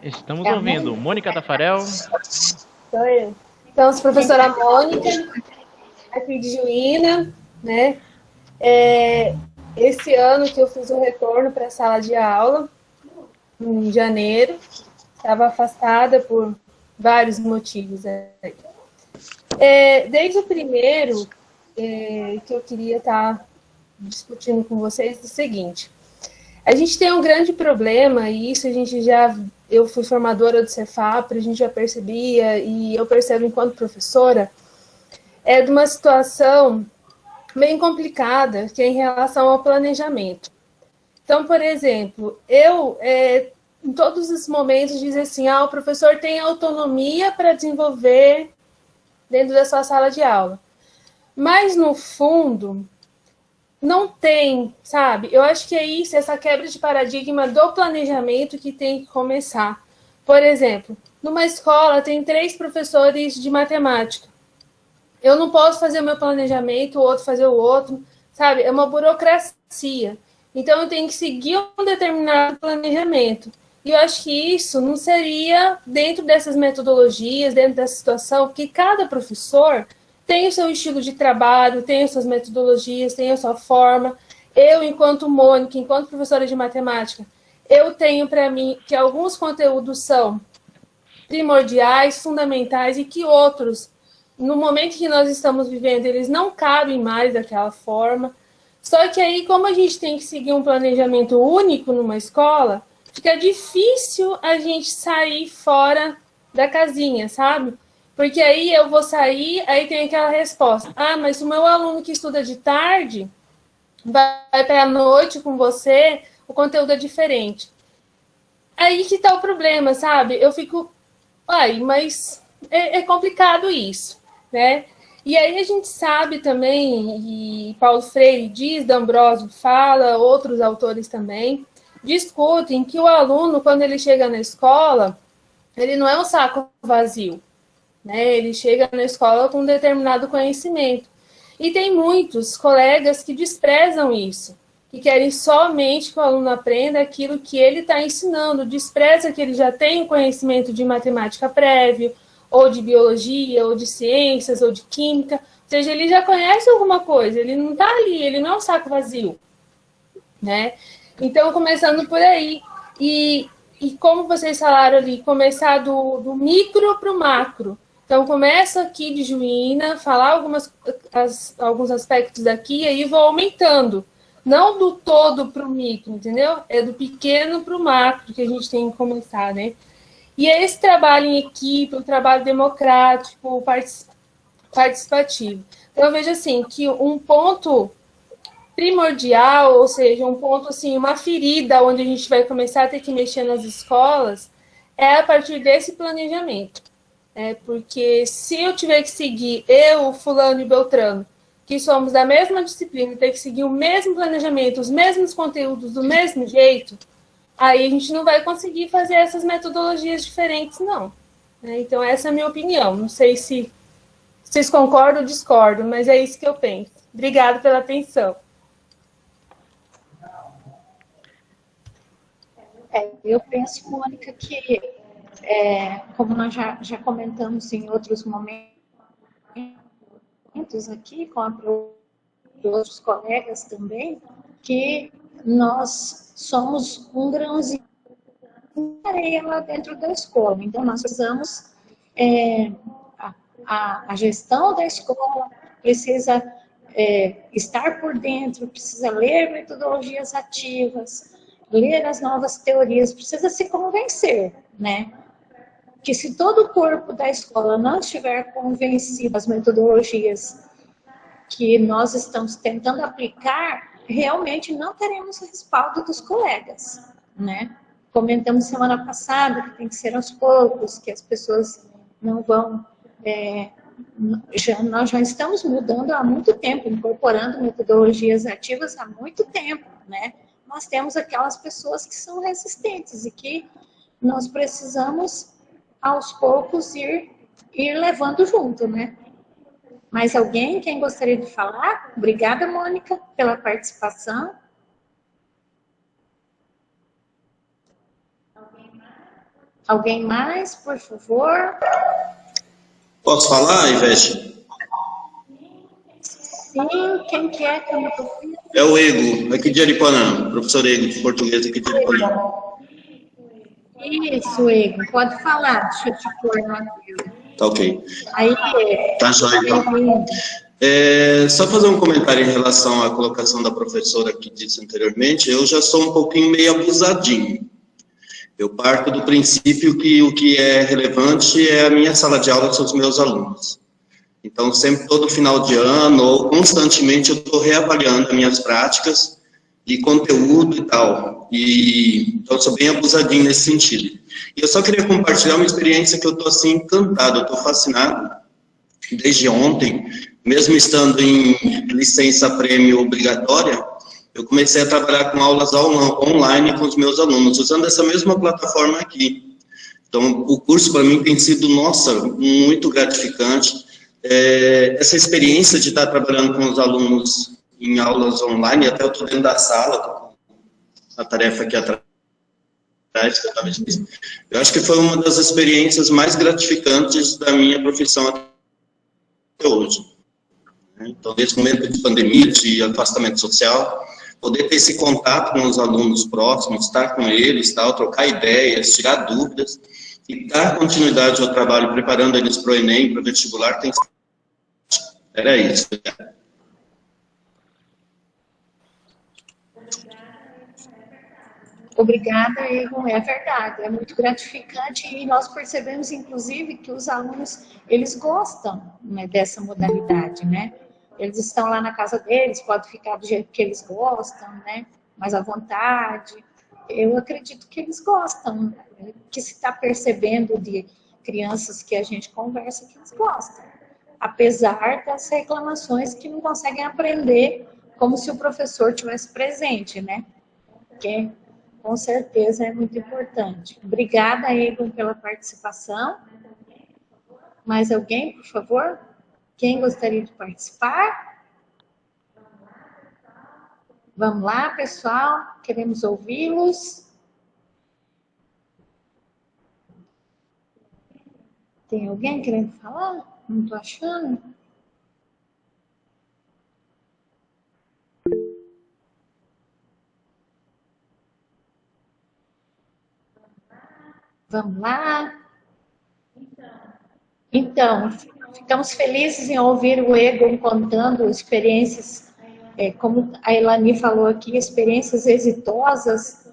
Estamos ouvindo. Mônica Tafarel. Sou eu. Então, sou professora Mônica, aqui de Juína, né? Esse ano que eu fiz o retorno para a sala de aula, em janeiro, estava afastada por vários motivos. Desde o primeiro, que eu queria estar discutindo com vocês, é o seguinte: a gente tem um grande problema, e isso eu fui formadora do Cefapre, a gente já percebia, e eu percebo enquanto professora, de uma situação bem complicada, que é em relação ao planejamento. Então, por exemplo, em todos os momentos, diz assim, o professor tem autonomia para desenvolver dentro da sua sala de aula. Mas, no fundo, não tem, sabe? Eu acho que é isso, essa quebra de paradigma do planejamento que tem que começar. Por exemplo, numa escola tem 3 professores de matemática. Eu não posso fazer o meu planejamento, o outro fazer o outro, sabe? É uma burocracia. Então, eu tenho que seguir um determinado planejamento. E eu acho que isso não seria dentro dessas metodologias, dentro dessa situação, que cada professor tem o seu estilo de trabalho, tem as suas metodologias, tem a sua forma. Eu, enquanto Mônica, enquanto professora de matemática, eu tenho para mim que alguns conteúdos são primordiais, fundamentais, e que outros, no momento que nós estamos vivendo, eles não cabem mais daquela forma. Só que aí, como a gente tem que seguir um planejamento único numa escola, fica difícil a gente sair fora da casinha, sabe? Porque aí eu vou sair, aí tem aquela resposta. Mas o meu aluno que estuda de tarde vai para a noite com você, o conteúdo é diferente. Aí que tá o problema, sabe? Eu fico, mas é complicado isso, né? E aí a gente sabe também, e Paulo Freire diz, D'Ambrosio fala, outros autores também, discutem que o aluno, quando ele chega na escola, ele não é um saco vazio, né? Ele chega na escola com um determinado conhecimento. E tem muitos colegas que desprezam isso, que querem somente que o aluno aprenda aquilo que ele está ensinando, despreza que ele já tem um conhecimento de matemática prévio, ou de biologia, ou de ciências, ou de química, ou seja, ele já conhece alguma coisa, ele não está ali, ele não é um saco vazio, né? Então, começando por aí, e como vocês falaram ali, começar do micro para o macro. Então, começo aqui de Juína, falar alguns aspectos daqui, e aí vou aumentando. Não do todo para o micro, entendeu? É do pequeno para o macro que a gente tem que começar, né? E é esse trabalho em equipe, o trabalho democrático, participativo. Então, eu vejo assim, que um ponto primordial, ou seja, um ponto assim, uma ferida onde a gente vai começar a ter que mexer nas escolas, é a partir desse planejamento. Porque se eu tiver que seguir, fulano e Beltrano, que somos da mesma disciplina e tem que seguir o mesmo planejamento, os mesmos conteúdos do mesmo jeito, aí a gente não vai conseguir fazer essas metodologias diferentes, não. Então, essa é a minha opinião. Não sei se vocês concordam ou discordam, mas é isso que eu penso. Obrigada pela atenção. Eu penso, Mônica, que, como nós já comentamos em outros momentos aqui, com outros colegas também, que nós somos um grãozinho de areia lá dentro da escola. Então, nós precisamos, a gestão da escola precisa estar por dentro, precisa ler metodologias ativas, ler as novas teorias, precisa se convencer, né? Que se todo o corpo da escola não estiver convencido das metodologias que nós estamos tentando aplicar, realmente não teremos respaldo dos colegas, né? Comentamos semana passada que tem que ser aos poucos, que as pessoas não vão... nós já estamos mudando há muito tempo, incorporando metodologias ativas há muito tempo, né? Nós temos aquelas pessoas que são resistentes e que nós precisamos, aos poucos, ir levando junto, né? Mais alguém? Quem gostaria de falar? Obrigada, Mônica, pela participação. Alguém mais, por favor? Posso falar, Ivete? Sim, quem que é eu não tô vendo? É o Ego, aqui de Aripuanã, professor Ego de português aqui de Aripuanã. Isso, Ego, pode falar, deixa eu te pôr na tela. Tá ok. Aí, Tá jóia, então. Só fazer um comentário em relação à colocação da professora que disse anteriormente, eu já sou um pouquinho meio abusadinho. Eu parto do princípio que o que é relevante é a minha sala de aula, que são os meus alunos. Então, sempre, todo final de ano, ou constantemente, eu estou reavaliando as minhas práticas de conteúdo e tal. Então, eu sou bem abusadinho nesse sentido. E eu só queria compartilhar uma experiência que eu estou, assim, encantado, eu estou fascinado. Desde ontem, mesmo estando em licença prêmio obrigatória, eu comecei a trabalhar com aulas online com os meus alunos, usando essa mesma plataforma aqui. Então, o curso para mim tem sido, nossa, muito gratificante. Essa experiência de estar trabalhando com os alunos em aulas online, até eu estou dentro da sala, a tarefa aqui atrás, que eu estava dizendo. Eu acho que foi uma das experiências mais gratificantes da minha profissão até hoje. Então, nesse momento de pandemia, de afastamento social, poder ter esse contato com os alunos próximos, estar com eles, tal, trocar ideias, tirar dúvidas e dar continuidade ao trabalho, preparando eles para o Enem, para o vestibular, era isso. Obrigada, Egon, é verdade, é muito gratificante e nós percebemos, inclusive, que os alunos, eles gostam, né, dessa modalidade, né? Eles estão lá na casa deles, pode ficar do jeito que eles gostam, né? Mais à vontade. Eu acredito que eles gostam, que se está percebendo de crianças que a gente conversa que eles gostam. Apesar das reclamações que não conseguem aprender como se o professor tivesse presente, né? Que com certeza é muito importante. Obrigada, Egon, pela participação. Mais alguém, por favor? Quem gostaria de participar? Vamos lá, pessoal, queremos ouvi-los. Tem alguém querendo falar? Não estou achando. Vamos lá. Então, ficamos felizes em ouvir o Egon contando experiências, como a Elani falou aqui, experiências exitosas,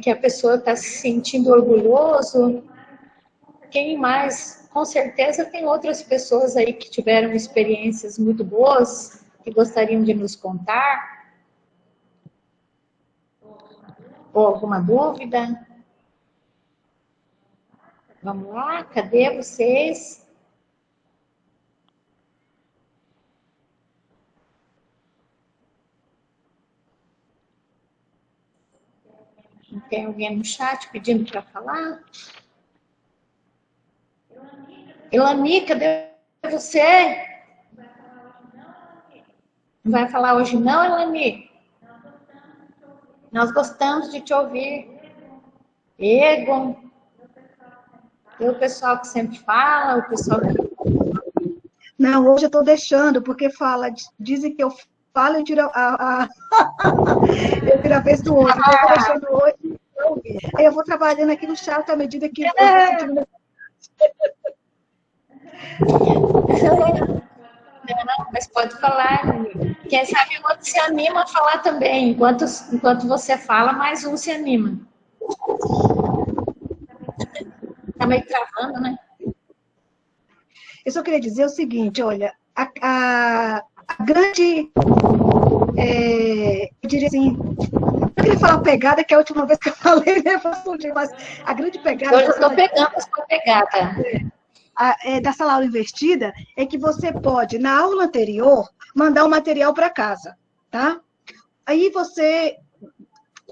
que a pessoa está se sentindo orgulhoso. Quem mais? Com certeza tem outras pessoas aí que tiveram experiências muito boas, que gostariam de nos contar. Ou alguma dúvida? Vamos lá, cadê vocês? Tem alguém no chat pedindo para falar? Elani, cadê você? Não vai falar hoje não, Elani? Nós gostamos de te ouvir. Egon. Tem o pessoal que sempre fala, o pessoal que... Não, hoje eu estou deixando, porque dizem que eu falo e tiro eu tiro a vez do outro. Então, eu estou deixando hoje. Aí eu vou trabalhando aqui no chat à medida que eu vou sentindo... Não, mas pode falar. Quem sabe o outro se anima a falar também. Enquanto você fala, mais um se anima. Tá meio travando, né? Eu só queria dizer o seguinte, olha, a grande, eu diria assim, eu queria falar pegada, que é a última vez que eu falei, né, mas a grande pegada... Hoje eu estou pegando a sua pegada. Da sala aula invertida, é que você pode, na aula anterior, mandar o material para casa, tá? Aí você...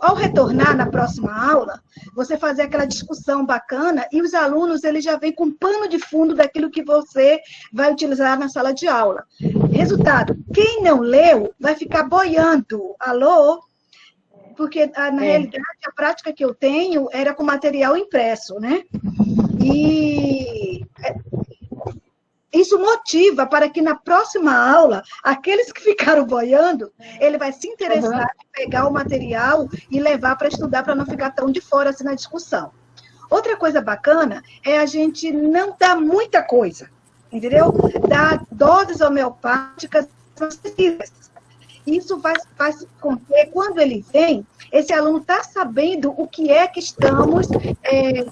Ao retornar na próxima aula, você fazer aquela discussão bacana e os alunos eles já vêm com pano de fundo daquilo que você vai utilizar na sala de aula. Resultado, quem não leu vai ficar boiando. Alô? Porque, na realidade, a prática que eu tenho era com material impresso, né? E... isso motiva para que na próxima aula, aqueles que ficaram boiando, ele vai se interessar em pegar o material e levar para estudar, para não ficar tão de fora assim na discussão. Outra coisa bacana é a gente não dar muita coisa, entendeu? Dar doses homeopáticas acessíveis. Isso faz com que, quando ele vem, esse aluno está sabendo o que é que estamos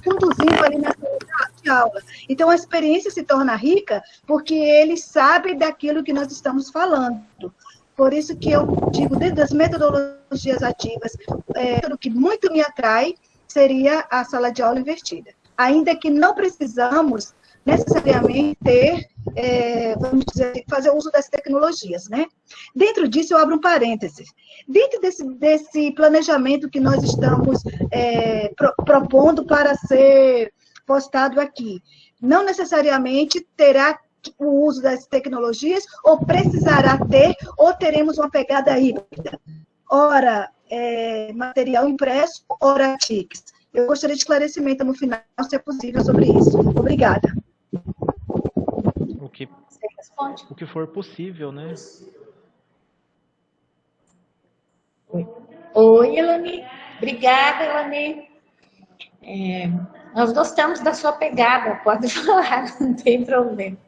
conduzindo ali na sala de aula. Então, a experiência se torna rica porque ele sabe daquilo que nós estamos falando. Por isso que eu digo, dentro das metodologias ativas, o que muito me atrai seria a sala de aula invertida. Ainda que não precisamos necessariamente ter, vamos dizer, fazer uso das tecnologias, né? Dentro disso, eu abro um parêntese. Dentro desse planejamento que nós estamos propondo para ser postado aqui, não necessariamente terá o uso das tecnologias, ou precisará ter, ou teremos uma pegada híbrida. Ora, material impresso, ora TICs. Eu gostaria de esclarecimento no final, se é possível, sobre isso. Obrigada. O que for possível, né? Oi, Elani. Obrigada, Elani. Nós gostamos da sua pegada, pode falar, não tem problema.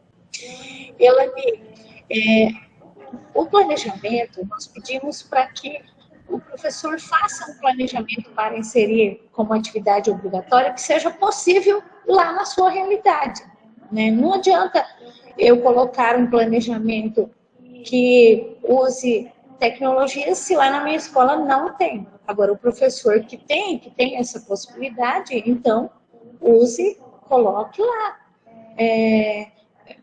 Elani, o planejamento, nós pedimos para que o professor faça um planejamento para inserir como atividade obrigatória que seja possível lá na sua realidade, né? Não adianta eu colocar um planejamento que use tecnologias se lá na minha escola não tem. Agora, o professor que tem essa possibilidade, então, use, coloque lá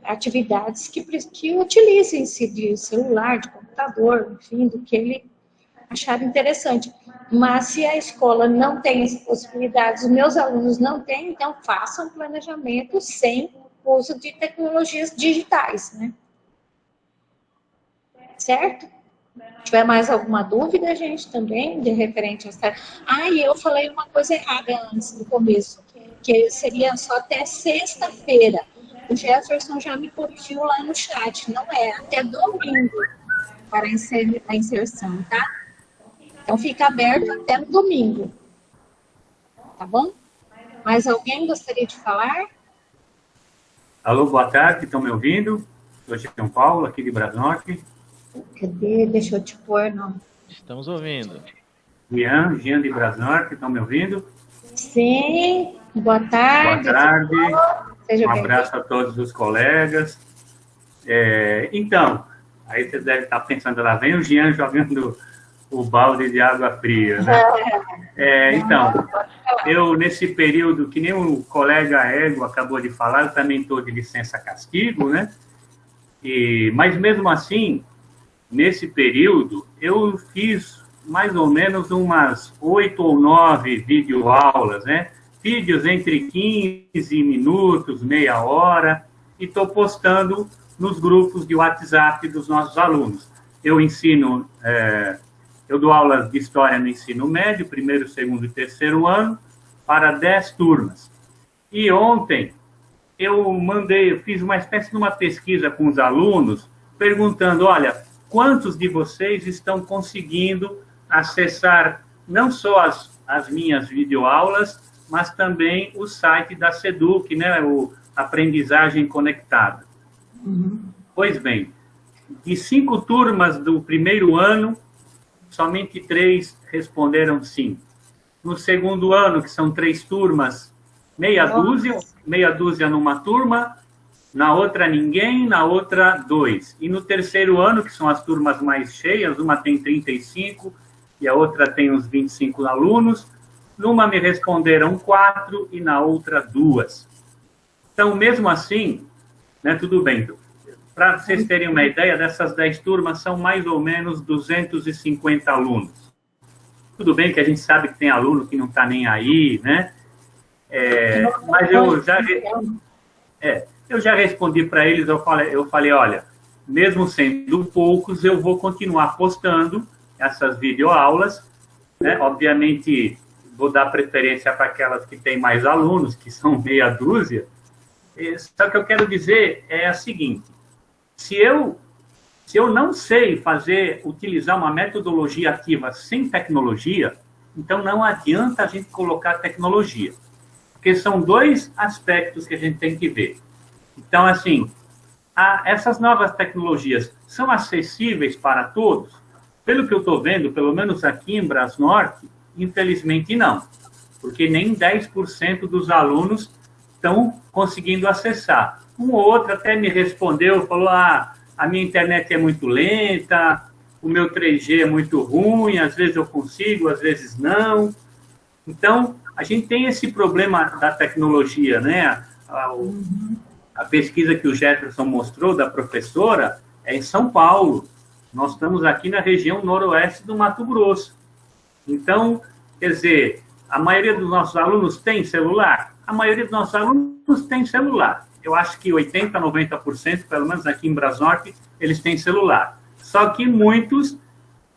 atividades que utilizem-se de celular, de computador, enfim, do que ele achar interessante. Mas se a escola não tem essa possibilidade, os meus alunos não têm, então façam um planejamento sem uso de tecnologias digitais, né? Certo? Se tiver mais alguma dúvida, gente, também, de referente a essa... e eu falei uma coisa errada antes, no começo, que seria só até sexta-feira. O Jefferson já me corrigiu lá no chat, não é, até domingo para a inserção, tá? Então, fica aberto até no domingo. Tá bom? Mais alguém gostaria de falar? Alô, boa tarde, estão me ouvindo? Sou João Paulo, aqui de Brasnorte. Cadê? Deixa eu te pôr, não. Estamos ouvindo. Jean de Brasnorte, estão me ouvindo? Sim, boa tarde. Boa tarde. Um abraço a todos os colegas. Então, aí você deve estar pensando, lá vem o Jean jogando o balde de água fria, né? Então, eu nesse período, que nem o colega Ego acabou de falar, eu também estou de licença castigo, né? Mas mesmo assim, nesse período, eu fiz mais ou menos umas 8 ou 9 videoaulas, né? Vídeos entre 15 minutos, meia hora, e estou postando nos grupos de WhatsApp dos nossos alunos. Eu ensino, eu dou aulas de história no ensino médio, primeiro, segundo e terceiro ano, para 10 turmas. E ontem eu fiz uma espécie de uma pesquisa com os alunos, perguntando, olha, quantos de vocês estão conseguindo acessar não só as minhas videoaulas, mas também o site da SEDUC, né, o Aprendizagem Conectada. Pois bem, de 5 turmas do primeiro ano, somente 3 responderam sim. No segundo ano, que são 3 turmas, meia dúzia numa turma, na outra ninguém, na outra 2. E no terceiro ano, que são as turmas mais cheias, uma tem 35 e a outra tem uns 25 alunos, numa me responderam 4 e na outra 2. Então, mesmo assim, né, tudo bem. Para vocês terem uma ideia, dessas 10 turmas são mais ou menos 250 alunos. Tudo bem que a gente sabe que tem aluno que não está nem aí, né? Mas eu já respondi para eles, eu falei, olha, mesmo sendo poucos, eu vou continuar postando essas videoaulas, né? Obviamente, vou dar preferência para aquelas que têm mais alunos, que são meia dúzia. Só que eu quero dizer é o seguinte, se eu não sei utilizar uma metodologia ativa sem tecnologia, então não adianta a gente colocar tecnologia. Porque são 2 aspectos que a gente tem que ver. Então, assim, essas novas tecnologias são acessíveis para todos? Pelo que eu estou vendo, pelo menos aqui em Brasnorte, infelizmente não. Porque nem 10% dos alunos estão conseguindo acessar. Um ou outro até me respondeu, falou, a minha internet é muito lenta, o meu 3G é muito ruim, às vezes eu consigo, às vezes não. Então, a gente tem esse problema da tecnologia, né? A pesquisa que o Jefferson mostrou, da professora, é em São Paulo. Nós estamos aqui na região noroeste do Mato Grosso. Então, quer dizer, a maioria dos nossos alunos tem celular? A maioria dos nossos alunos tem celular. Eu acho que 80%, 90%, pelo menos aqui em Brasnorte, eles têm celular. Só que muitos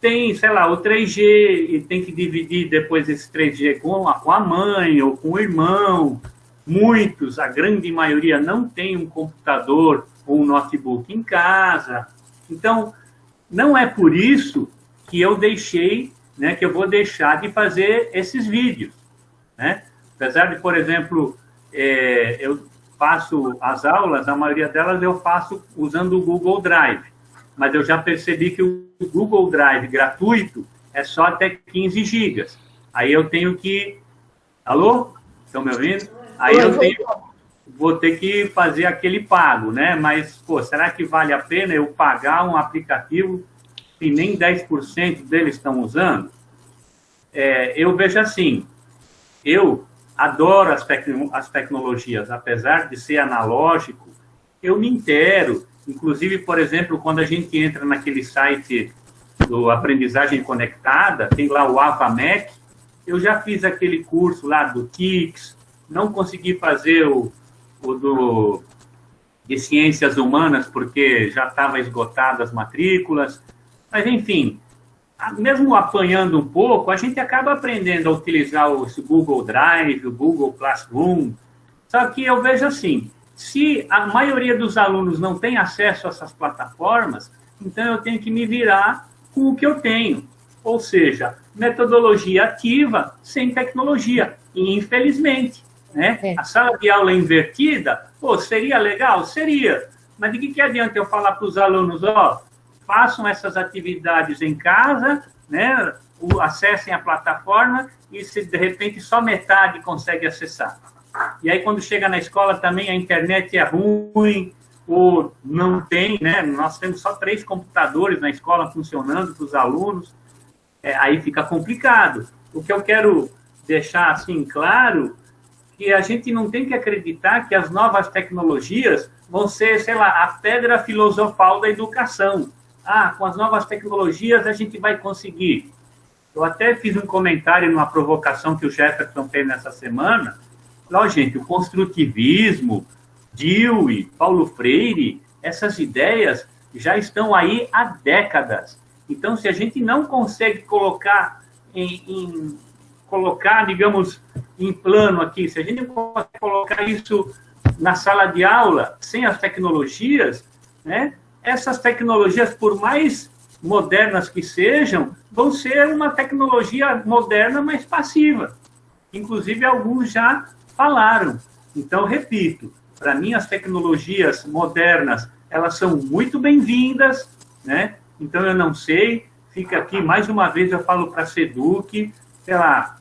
têm, sei lá, o 3G, e tem que dividir depois esse 3G com a mãe ou com o irmão. Muitos, a grande maioria, não tem um computador ou um notebook em casa. Então, não é por isso que eu deixei, né, que eu vou deixar de fazer esses vídeos, né? Apesar de, por exemplo, eu faço as aulas, a maioria delas eu faço usando o Google Drive, mas eu já percebi que o Google Drive gratuito é só até 15 gigas. Aí eu tenho que... Alô? Estão me ouvindo? Aí eu vou ter que fazer aquele pago, né? Mas, pô, será que vale a pena eu pagar um aplicativo que nem 10% deles estão usando? Eu vejo assim, eu adoro as tecnologias, apesar de ser analógico, eu me intero. Inclusive, por exemplo, quando a gente entra naquele site do Aprendizagem Conectada, tem lá o AvaMec, eu já fiz aquele curso lá do Kix, não consegui fazer o de Ciências Humanas, porque já estava esgotado as matrículas, mas, enfim, mesmo apanhando um pouco, a gente acaba aprendendo a utilizar o Google Drive, o Google Classroom. Só que eu vejo assim, se a maioria dos alunos não tem acesso a essas plataformas, então eu tenho que me virar com o que eu tenho. Ou seja, metodologia ativa sem tecnologia. E, infelizmente, né? A sala de aula invertida, pô, seria legal? Seria. Mas de que adianta eu falar para os alunos, ó, façam essas atividades em casa, né? Acessem a plataforma e, se de repente, só metade consegue acessar. E aí, quando chega na escola também, a internet é ruim, ou não tem, né? Nós temos só 3 computadores na escola funcionando para os alunos, aí fica complicado. O que eu quero deixar, assim, claro, que a gente não tem que acreditar que as novas tecnologias vão ser, sei lá, a pedra filosofal da educação. Com as novas tecnologias a gente vai conseguir. Eu até fiz um comentário numa provocação que o Jefferson fez nessa semana. Lá, gente, o construtivismo, Dewey, Paulo Freire, essas ideias já estão aí há décadas. Então, se a gente não consegue colocar digamos, em plano aqui, se a gente não consegue colocar isso na sala de aula, sem as tecnologias, né, essas tecnologias, por mais modernas que sejam, vão ser uma tecnologia moderna, mas passiva. Inclusive, alguns já falaram. Então, repito, para mim, as tecnologias modernas, elas são muito bem-vindas, né? Então, eu não sei, fica aqui, mais uma vez, eu falo para a SEDUC, sei lá,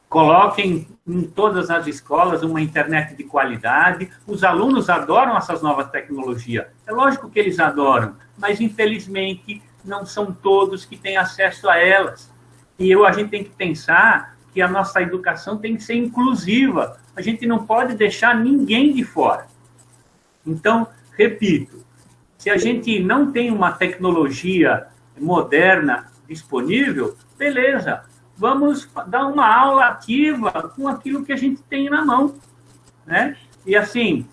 coloquem em todas as escolas uma internet de qualidade. Os alunos adoram essas novas tecnologias. É lógico que eles adoram, mas, infelizmente, não são todos que têm acesso a elas. E a gente tem que pensar que a nossa educação tem que ser inclusiva. A gente não pode deixar ninguém de fora. Então, repito, se a gente não tem uma tecnologia moderna disponível, beleza, vamos dar uma aula ativa com aquilo que a gente tem na mão, né? E assim,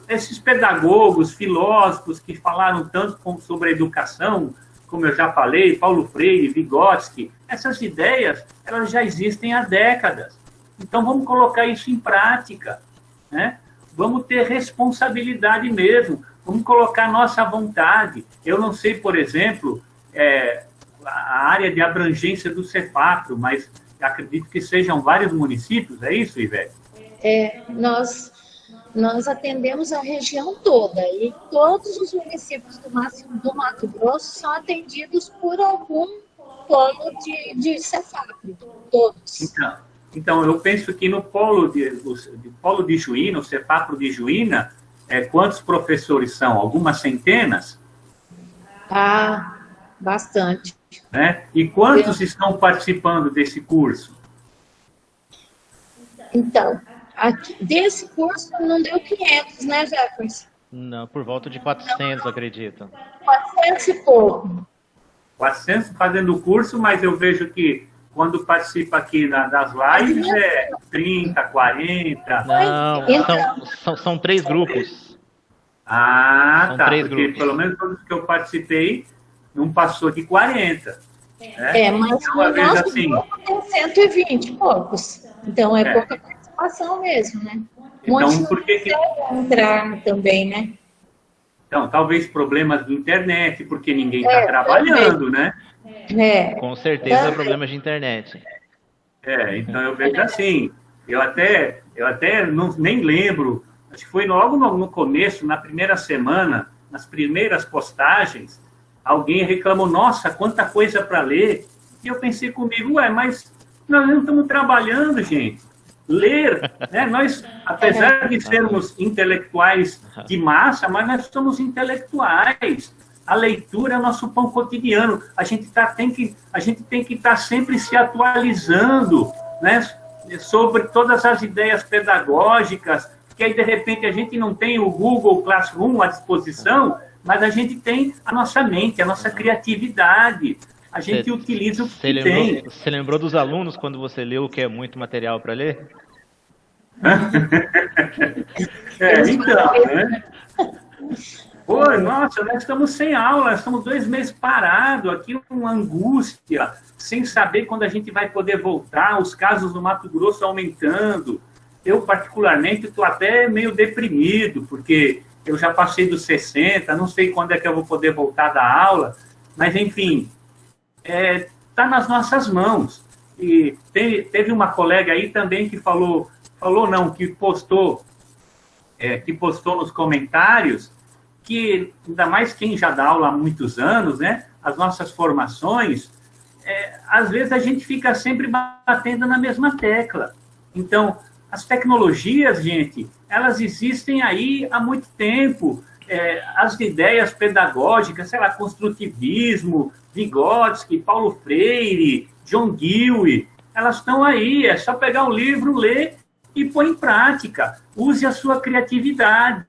esses pedagogos, filósofos que falaram tanto sobre a educação, como eu já falei, Paulo Freire, Vygotsky, essas ideias, elas já existem há décadas. Então, vamos colocar isso em prática, né? Vamos ter responsabilidade mesmo, vamos colocar nossa vontade. Eu não sei, por exemplo, a área de abrangência do Cefapro, mas acredito que sejam vários municípios, é isso, Ivete? Nós atendemos a região toda, e todos os municípios do Mato Grosso são atendidos por algum polo de Cefapro, todos. Então, eu penso que no polo de Juína, o Cefapro de Juína, quantos professores são? Algumas centenas? Ah, bastante. Né? E quantos estão participando desse curso? Então, desse curso não deu 500, né, Jefferson? Não, por volta de 400, acredito. 400 e pouco. 400 fazendo o curso, mas eu vejo que quando participa aqui das lives é 30, 40. Não, são 3 grupos. Ah, são tá. 3 Porque grupos. pelo menos todos que eu participei não passou de 40. Né? Mas então, o nosso assim, grupo tem 120 e poucos. Então, é pouca participação mesmo, né? Muitos então, por que entrar também, né? Então, talvez problemas de internet, porque ninguém está trabalhando, né? Com certeza, problemas de internet. Então eu vejo assim, eu até nem lembro, acho que foi logo no começo, na primeira semana, nas primeiras postagens, alguém reclamou, nossa, quanta coisa para ler. E eu pensei comigo, mas nós não estamos trabalhando, gente. Ler, né? Nós, apesar de sermos intelectuais de massa, mas nós somos intelectuais. A leitura é o nosso pão cotidiano. A gente tem que estar sempre se atualizando, né, sobre todas as ideias pedagógicas, que aí, de repente, a gente não tem o Google Classroom à disposição, mas a gente tem a nossa mente, a nossa criatividade. A gente utiliza o que tem. Você lembrou dos alunos quando você leu o que é muito material para ler? Então, né? Nossa, nós estamos sem aula, nós estamos 2 meses parados, aqui uma angústia, sem saber quando a gente vai poder voltar, os casos no Mato Grosso aumentando. Eu, particularmente, estou até meio deprimido, porque eu já passei dos 60, não sei quando é que eu vou poder voltar da aula, mas, enfim, está nas nossas mãos. E teve uma colega aí também que que postou nos comentários, que, ainda mais quem já dá aula há muitos anos, né, as nossas formações, às vezes a gente fica sempre batendo na mesma tecla. Então, as tecnologias, gente, elas existem aí há muito tempo. As ideias pedagógicas, sei lá, construtivismo, Vygotsky, Paulo Freire, John Dewey, elas estão aí, é só pegar um livro, ler e pôr em prática. Use a sua criatividade,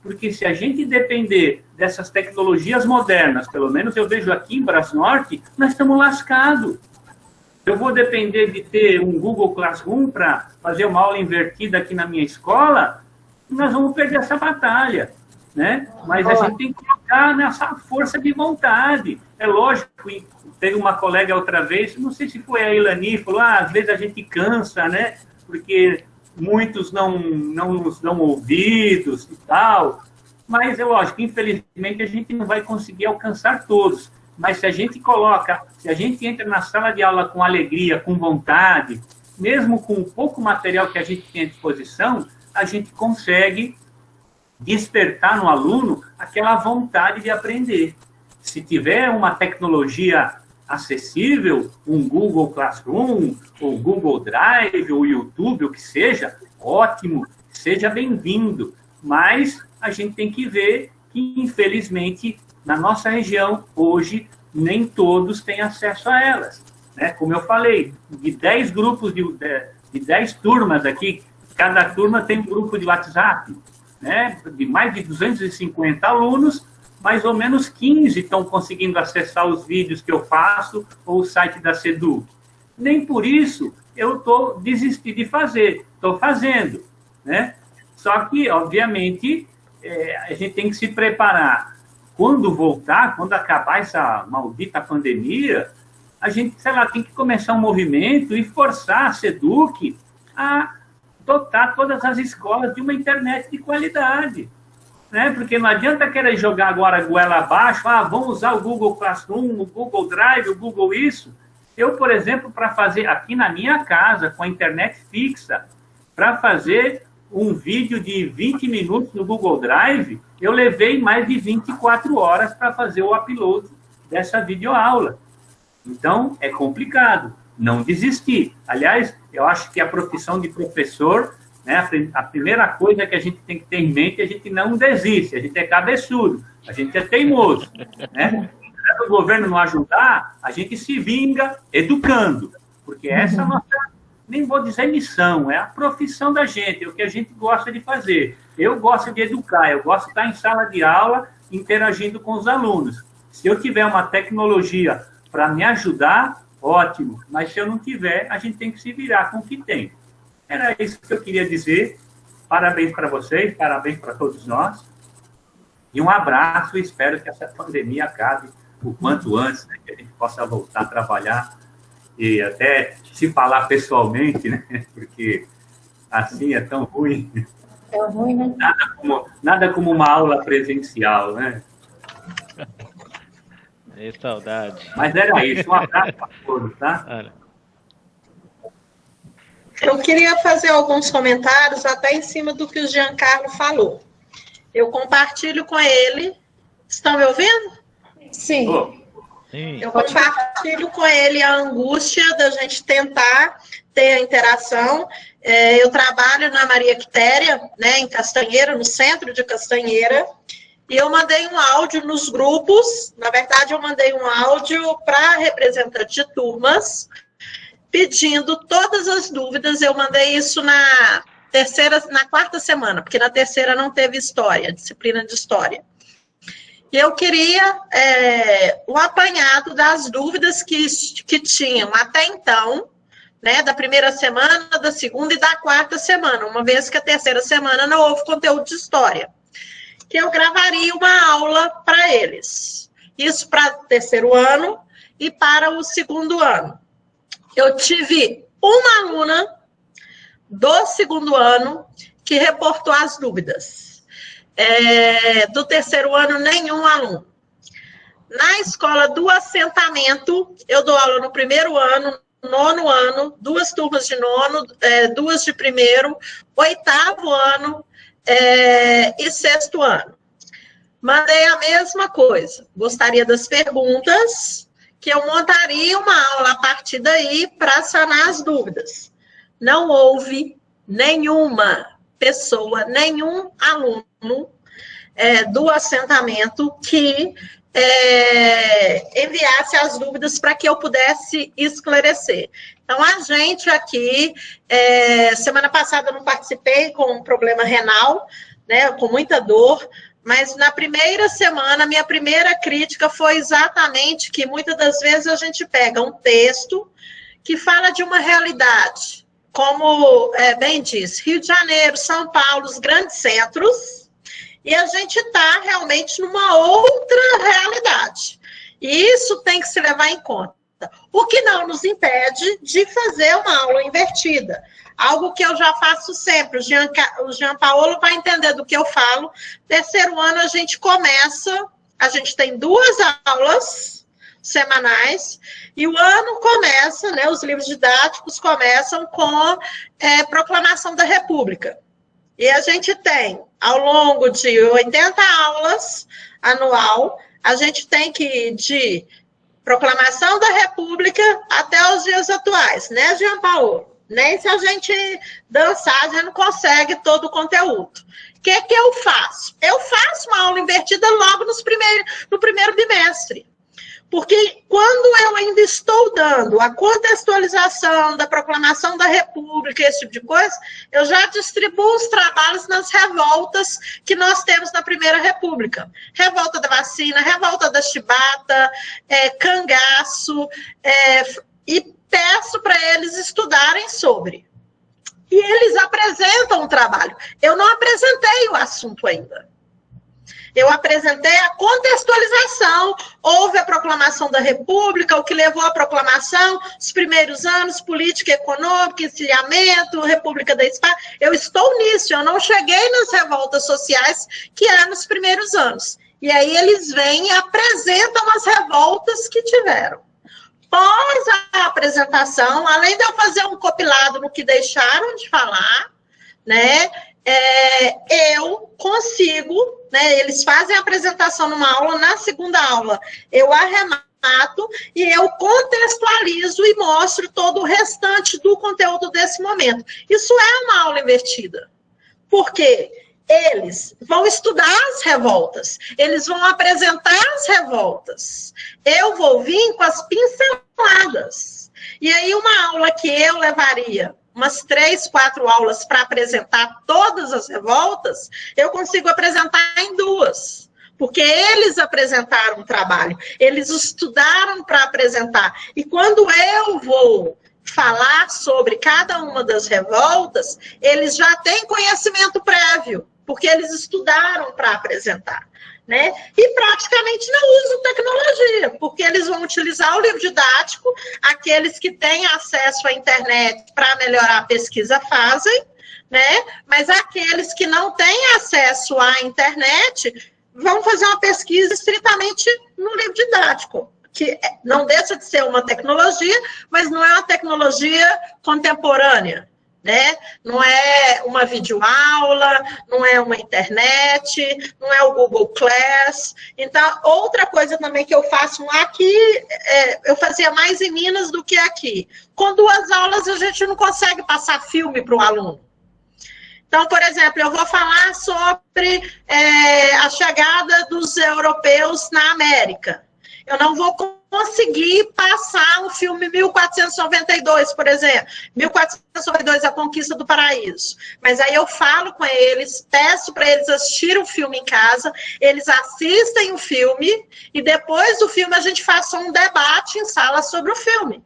Porque se a gente depender dessas tecnologias modernas, pelo menos eu vejo aqui em Brasnorte, nós estamos lascados. Eu vou depender de ter um Google Classroom para fazer uma aula invertida aqui na minha escola, nós vamos perder essa batalha, né? Mas a gente tem que colocar nessa força de vontade. É lógico, teve uma colega outra vez, não sei se foi a Ilani, falou, às vezes a gente cansa, né? Porque muitos não nos dão ouvidos e tal. Mas é lógico, infelizmente a gente não vai conseguir alcançar todos. Mas se a gente entra na sala de aula com alegria, com vontade, mesmo com o pouco material que a gente tem à disposição, a gente consegue despertar no aluno aquela vontade de aprender. Se tiver uma tecnologia acessível, um Google Classroom, ou Google Drive, ou YouTube, o que seja, ótimo, seja bem-vindo. Mas a gente tem que ver que, infelizmente, na nossa região, hoje, nem todos têm acesso a elas. Né? Como eu falei, de 10 grupos, de 10 turmas aqui, cada turma tem um grupo de WhatsApp, né? De mais de 250 alunos, mais ou menos 15 estão conseguindo acessar os vídeos que eu faço ou o site da SEDUC. Nem por isso eu desisti de fazer, estou fazendo. Né? Só que, obviamente, a gente tem que se preparar. Quando voltar, quando acabar essa maldita pandemia, a gente, sei lá, tem que começar um movimento e forçar a SEDUC a dotar todas as escolas de uma internet de qualidade. Né? Porque não adianta querer jogar agora a goela abaixo, vamos usar o Google Classroom, o Google Drive, o Google isso. Eu, por exemplo, para fazer aqui na minha casa, com a internet fixa, para fazer um vídeo de 20 minutos no Google Drive, eu levei mais de 24 horas para fazer o upload dessa videoaula. Então, é complicado. Não desistir. Aliás, eu acho que a profissão de professor, né, a primeira coisa que a gente tem que ter em mente é a gente não desiste, a gente é cabeçudo, a gente é teimoso. Né? Se o governo não ajudar, a gente se vinga educando, porque essa é a nossa, nem vou dizer missão, é a profissão da gente, é o que a gente gosta de fazer. Eu gosto de educar, eu gosto de estar em sala de aula interagindo com os alunos. Se eu tiver uma tecnologia para me ajudar, ótimo, mas se eu não tiver, a gente tem que se virar com o que tem. Era isso que eu queria dizer. Parabéns para vocês, parabéns para todos nós. E um abraço, espero que essa pandemia acabe o quanto antes, né, que a gente possa voltar a trabalhar e até se falar pessoalmente, né, porque assim é tão ruim. É ruim, né? Nada como uma aula presencial, né? É saudade. Mas era isso, um abraço para todos, tá? Eu queria fazer alguns comentários até em cima do que o Giancarlo falou. Eu compartilho com ele. Estão me ouvindo? Sim. Sim. Eu compartilho com ele a angústia da gente tentar ter a interação. Eu trabalho na Maria Quitéria, né, em Castanheira, no centro de Castanheira, e eu mandei um áudio nos grupos. Na verdade, eu mandei um áudio para representantes de turmas, pedindo todas as dúvidas. Eu mandei isso na quarta semana, porque na terceira não teve história, disciplina de história. E eu queria o apanhado das dúvidas que tinham até então, né, da primeira semana, da segunda e da quarta semana, uma vez que a terceira semana não houve conteúdo de história, que eu gravaria uma aula para eles. Isso para o terceiro ano e para o segundo ano. Eu tive uma aluna do segundo ano que reportou as dúvidas. Do terceiro ano, nenhum aluno. Na escola do assentamento, eu dou aula no primeiro ano, nono ano, 2 turmas de nono, 2 de primeiro, 8º ano e 6º ano. Mandei a mesma coisa. Gostaria das perguntas, que eu montaria uma aula a partir daí para sanar as dúvidas. Não houve nenhuma pessoa, nenhum aluno do assentamento que enviasse as dúvidas para que eu pudesse esclarecer. Então, a gente aqui, semana passada eu não participei com um problema renal, né, com muita dor, mas na primeira semana, minha primeira crítica foi exatamente que muitas das vezes a gente pega um texto que fala de uma realidade, como bem disse, Rio de Janeiro, São Paulo, os grandes centros, e a gente está realmente numa outra realidade. E isso tem que se levar em conta. O que não nos impede de fazer uma aula invertida. Algo que eu já faço sempre. O Jean Paulo vai entender do que eu falo. Terceiro ano a gente começa, a gente tem 2 aulas semanais, e o ano começa, né, os livros didáticos começam com Proclamação da República. E a gente tem, ao longo de 80 aulas anual, a gente tem que ir de Proclamação da República até os dias atuais, né, Jean Paulo? Nem se a gente dançar, a gente não consegue todo o conteúdo. O que eu faço? Eu faço uma aula invertida logo no primeiro bimestre. Porque quando eu ainda estou dando a contextualização da Proclamação da República, esse tipo de coisa, eu já distribuo os trabalhos nas revoltas que nós temos na Primeira República. Revolta da vacina, revolta da chibata, cangaço, e peço para eles estudarem sobre. E eles apresentam o trabalho. Eu não apresentei o assunto ainda. Eu apresentei a contextualização, houve a proclamação da República, o que levou à proclamação, os primeiros anos, política econômica, encilhamento, República da Espanha. Eu estou nisso, eu não cheguei nas revoltas sociais que eram nos primeiros anos. E aí eles vêm e apresentam as revoltas que tiveram. Pós a apresentação, além de eu fazer um compilado no que deixaram de falar, né, eu consigo, né, eles fazem a apresentação numa aula, na segunda aula eu arremato e eu contextualizo e mostro todo o restante do conteúdo desse momento. Isso é uma aula invertida, porque eles vão estudar as revoltas, eles vão apresentar as revoltas, eu vou vir com as pinceladas. E aí uma aula que eu levaria umas 3, 4 aulas para apresentar todas as revoltas, eu consigo apresentar em 2. Porque eles apresentaram o trabalho, eles estudaram para apresentar. E quando eu vou falar sobre cada uma das revoltas, eles já têm conhecimento prévio, porque eles estudaram para apresentar. Né? E praticamente não usam tecnologia, porque eles vão utilizar o livro didático, aqueles que têm acesso à internet para melhorar a pesquisa fazem, né? Mas aqueles que não têm acesso à internet vão fazer uma pesquisa estritamente no livro didático, que não deixa de ser uma tecnologia, mas não é uma tecnologia contemporânea. Né? Não é uma videoaula, não é uma internet, não é o Google Class. Então, outra coisa também que eu faço aqui, eu fazia mais em Minas do que aqui. Com 2 aulas, a gente não consegue passar filme para o aluno. Então, por exemplo, eu vou falar sobre a chegada dos europeus na América. Eu não vou conseguir passar um filme 1492, por exemplo. 1492, A Conquista do Paraíso. Mas aí eu falo com eles, peço para eles assistirem o filme em casa, eles assistem o filme, e depois do filme a gente faça um debate em sala sobre o filme.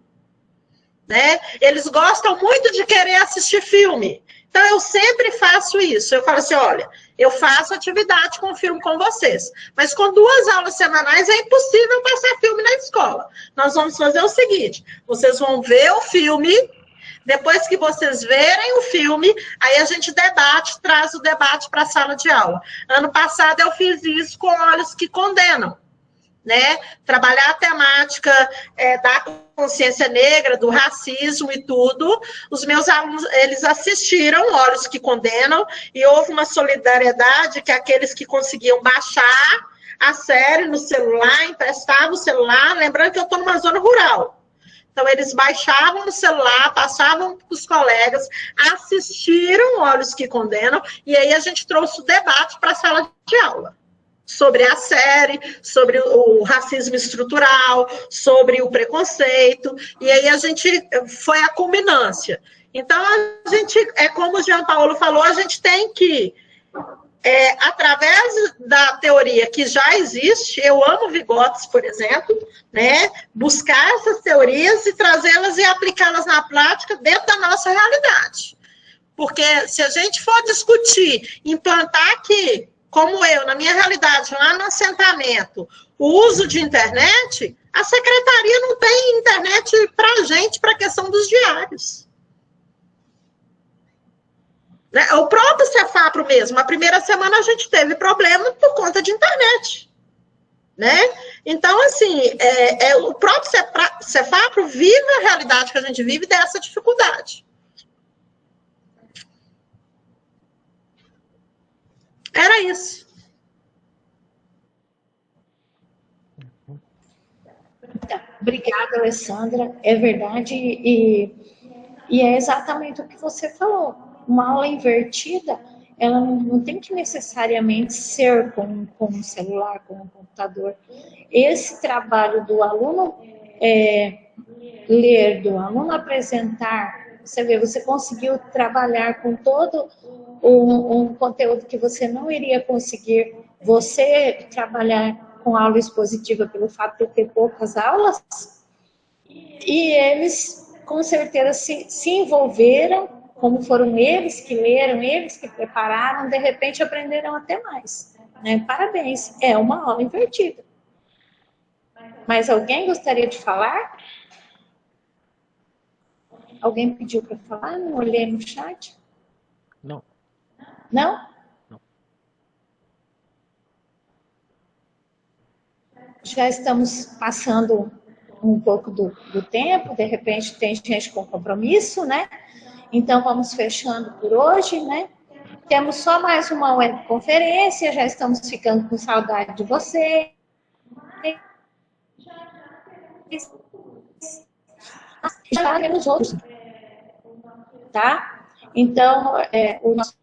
Né? Eles gostam muito de querer assistir filme. Então, eu sempre faço isso. Eu falo assim, olha, eu faço atividade com filme com vocês, mas com 2 aulas semanais é impossível passar filme na escola. Nós vamos fazer o seguinte, vocês vão ver o filme, depois que vocês verem o filme, aí a gente debate, traz o debate para a sala de aula. Ano passado eu fiz isso com Olhos que Condenam. Né? Trabalhar a temática da consciência negra, do racismo e tudo. Os meus alunos, eles assistiram Olhos que Condenam e houve uma solidariedade que aqueles que conseguiam baixar a série no celular, emprestavam o celular, lembrando que eu estou numa zona rural. Então, eles baixavam no celular, passavam para os colegas, assistiram Olhos que Condenam e aí a gente trouxe o debate para a sala de aula. Sobre a série, sobre o racismo estrutural, sobre o preconceito, e aí a gente, foi a culminância. Então, a gente, como o Jean Paulo falou, a gente tem que através da teoria que já existe, eu amo Vygotsky, por exemplo, né, buscar essas teorias e trazê-las e aplicá-las na prática dentro da nossa realidade. Porque se a gente for discutir, implantar aqui, como eu, na minha realidade, lá no assentamento, o uso de internet, a secretaria não tem internet para a gente, para a questão dos diários. O próprio Cefapro mesmo, a primeira semana a gente teve problema por conta de internet, né? Então, assim, o próprio Cefapro vive a realidade que a gente vive dessa dificuldade. Era isso. Obrigada, Alessandra. É verdade, e é exatamente o que você falou. Uma aula invertida, ela não tem que necessariamente ser com um celular, com um computador. Esse trabalho do aluno ler, do aluno apresentar, você vê, você conseguiu trabalhar com todo um conteúdo que você não iria conseguir, você trabalhar com aula expositiva pelo fato de ter poucas aulas, e eles, com certeza, se envolveram, como foram eles que leram, eles que prepararam, de repente aprenderam até mais. Né? Parabéns, é uma aula invertida. Mas alguém gostaria de falar? Alguém pediu para falar? Não olhei no chat? Não. Não? Não. Já estamos passando um pouco do tempo, de repente tem gente com compromisso, né? Então, vamos fechando por hoje, né? Temos só mais uma webconferência, já estamos ficando com saudade de vocês. Já temos outros, tá? Então, o nosso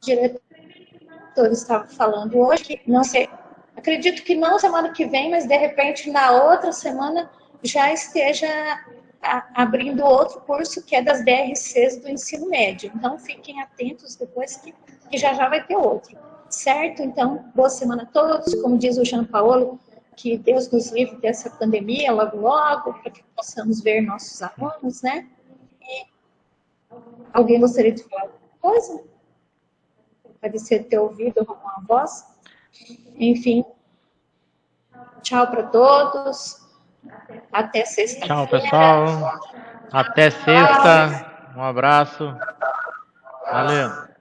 diretor estava falando hoje que, não sei, acredito que não semana que vem, mas de repente na outra semana já esteja abrindo outro curso que é das DRCs do ensino médio. Então, fiquem atentos depois que já vai ter outro. Certo? Então, boa semana a todos. Como diz o Jean Paulo, que Deus nos livre dessa pandemia logo, logo, para que possamos ver nossos alunos, né? E alguém gostaria de falar alguma coisa? Parecer ter ouvido alguma voz? Enfim, tchau para todos. Até sexta-feira. Tchau, pessoal. Até sexta. Um abraço. Valeu.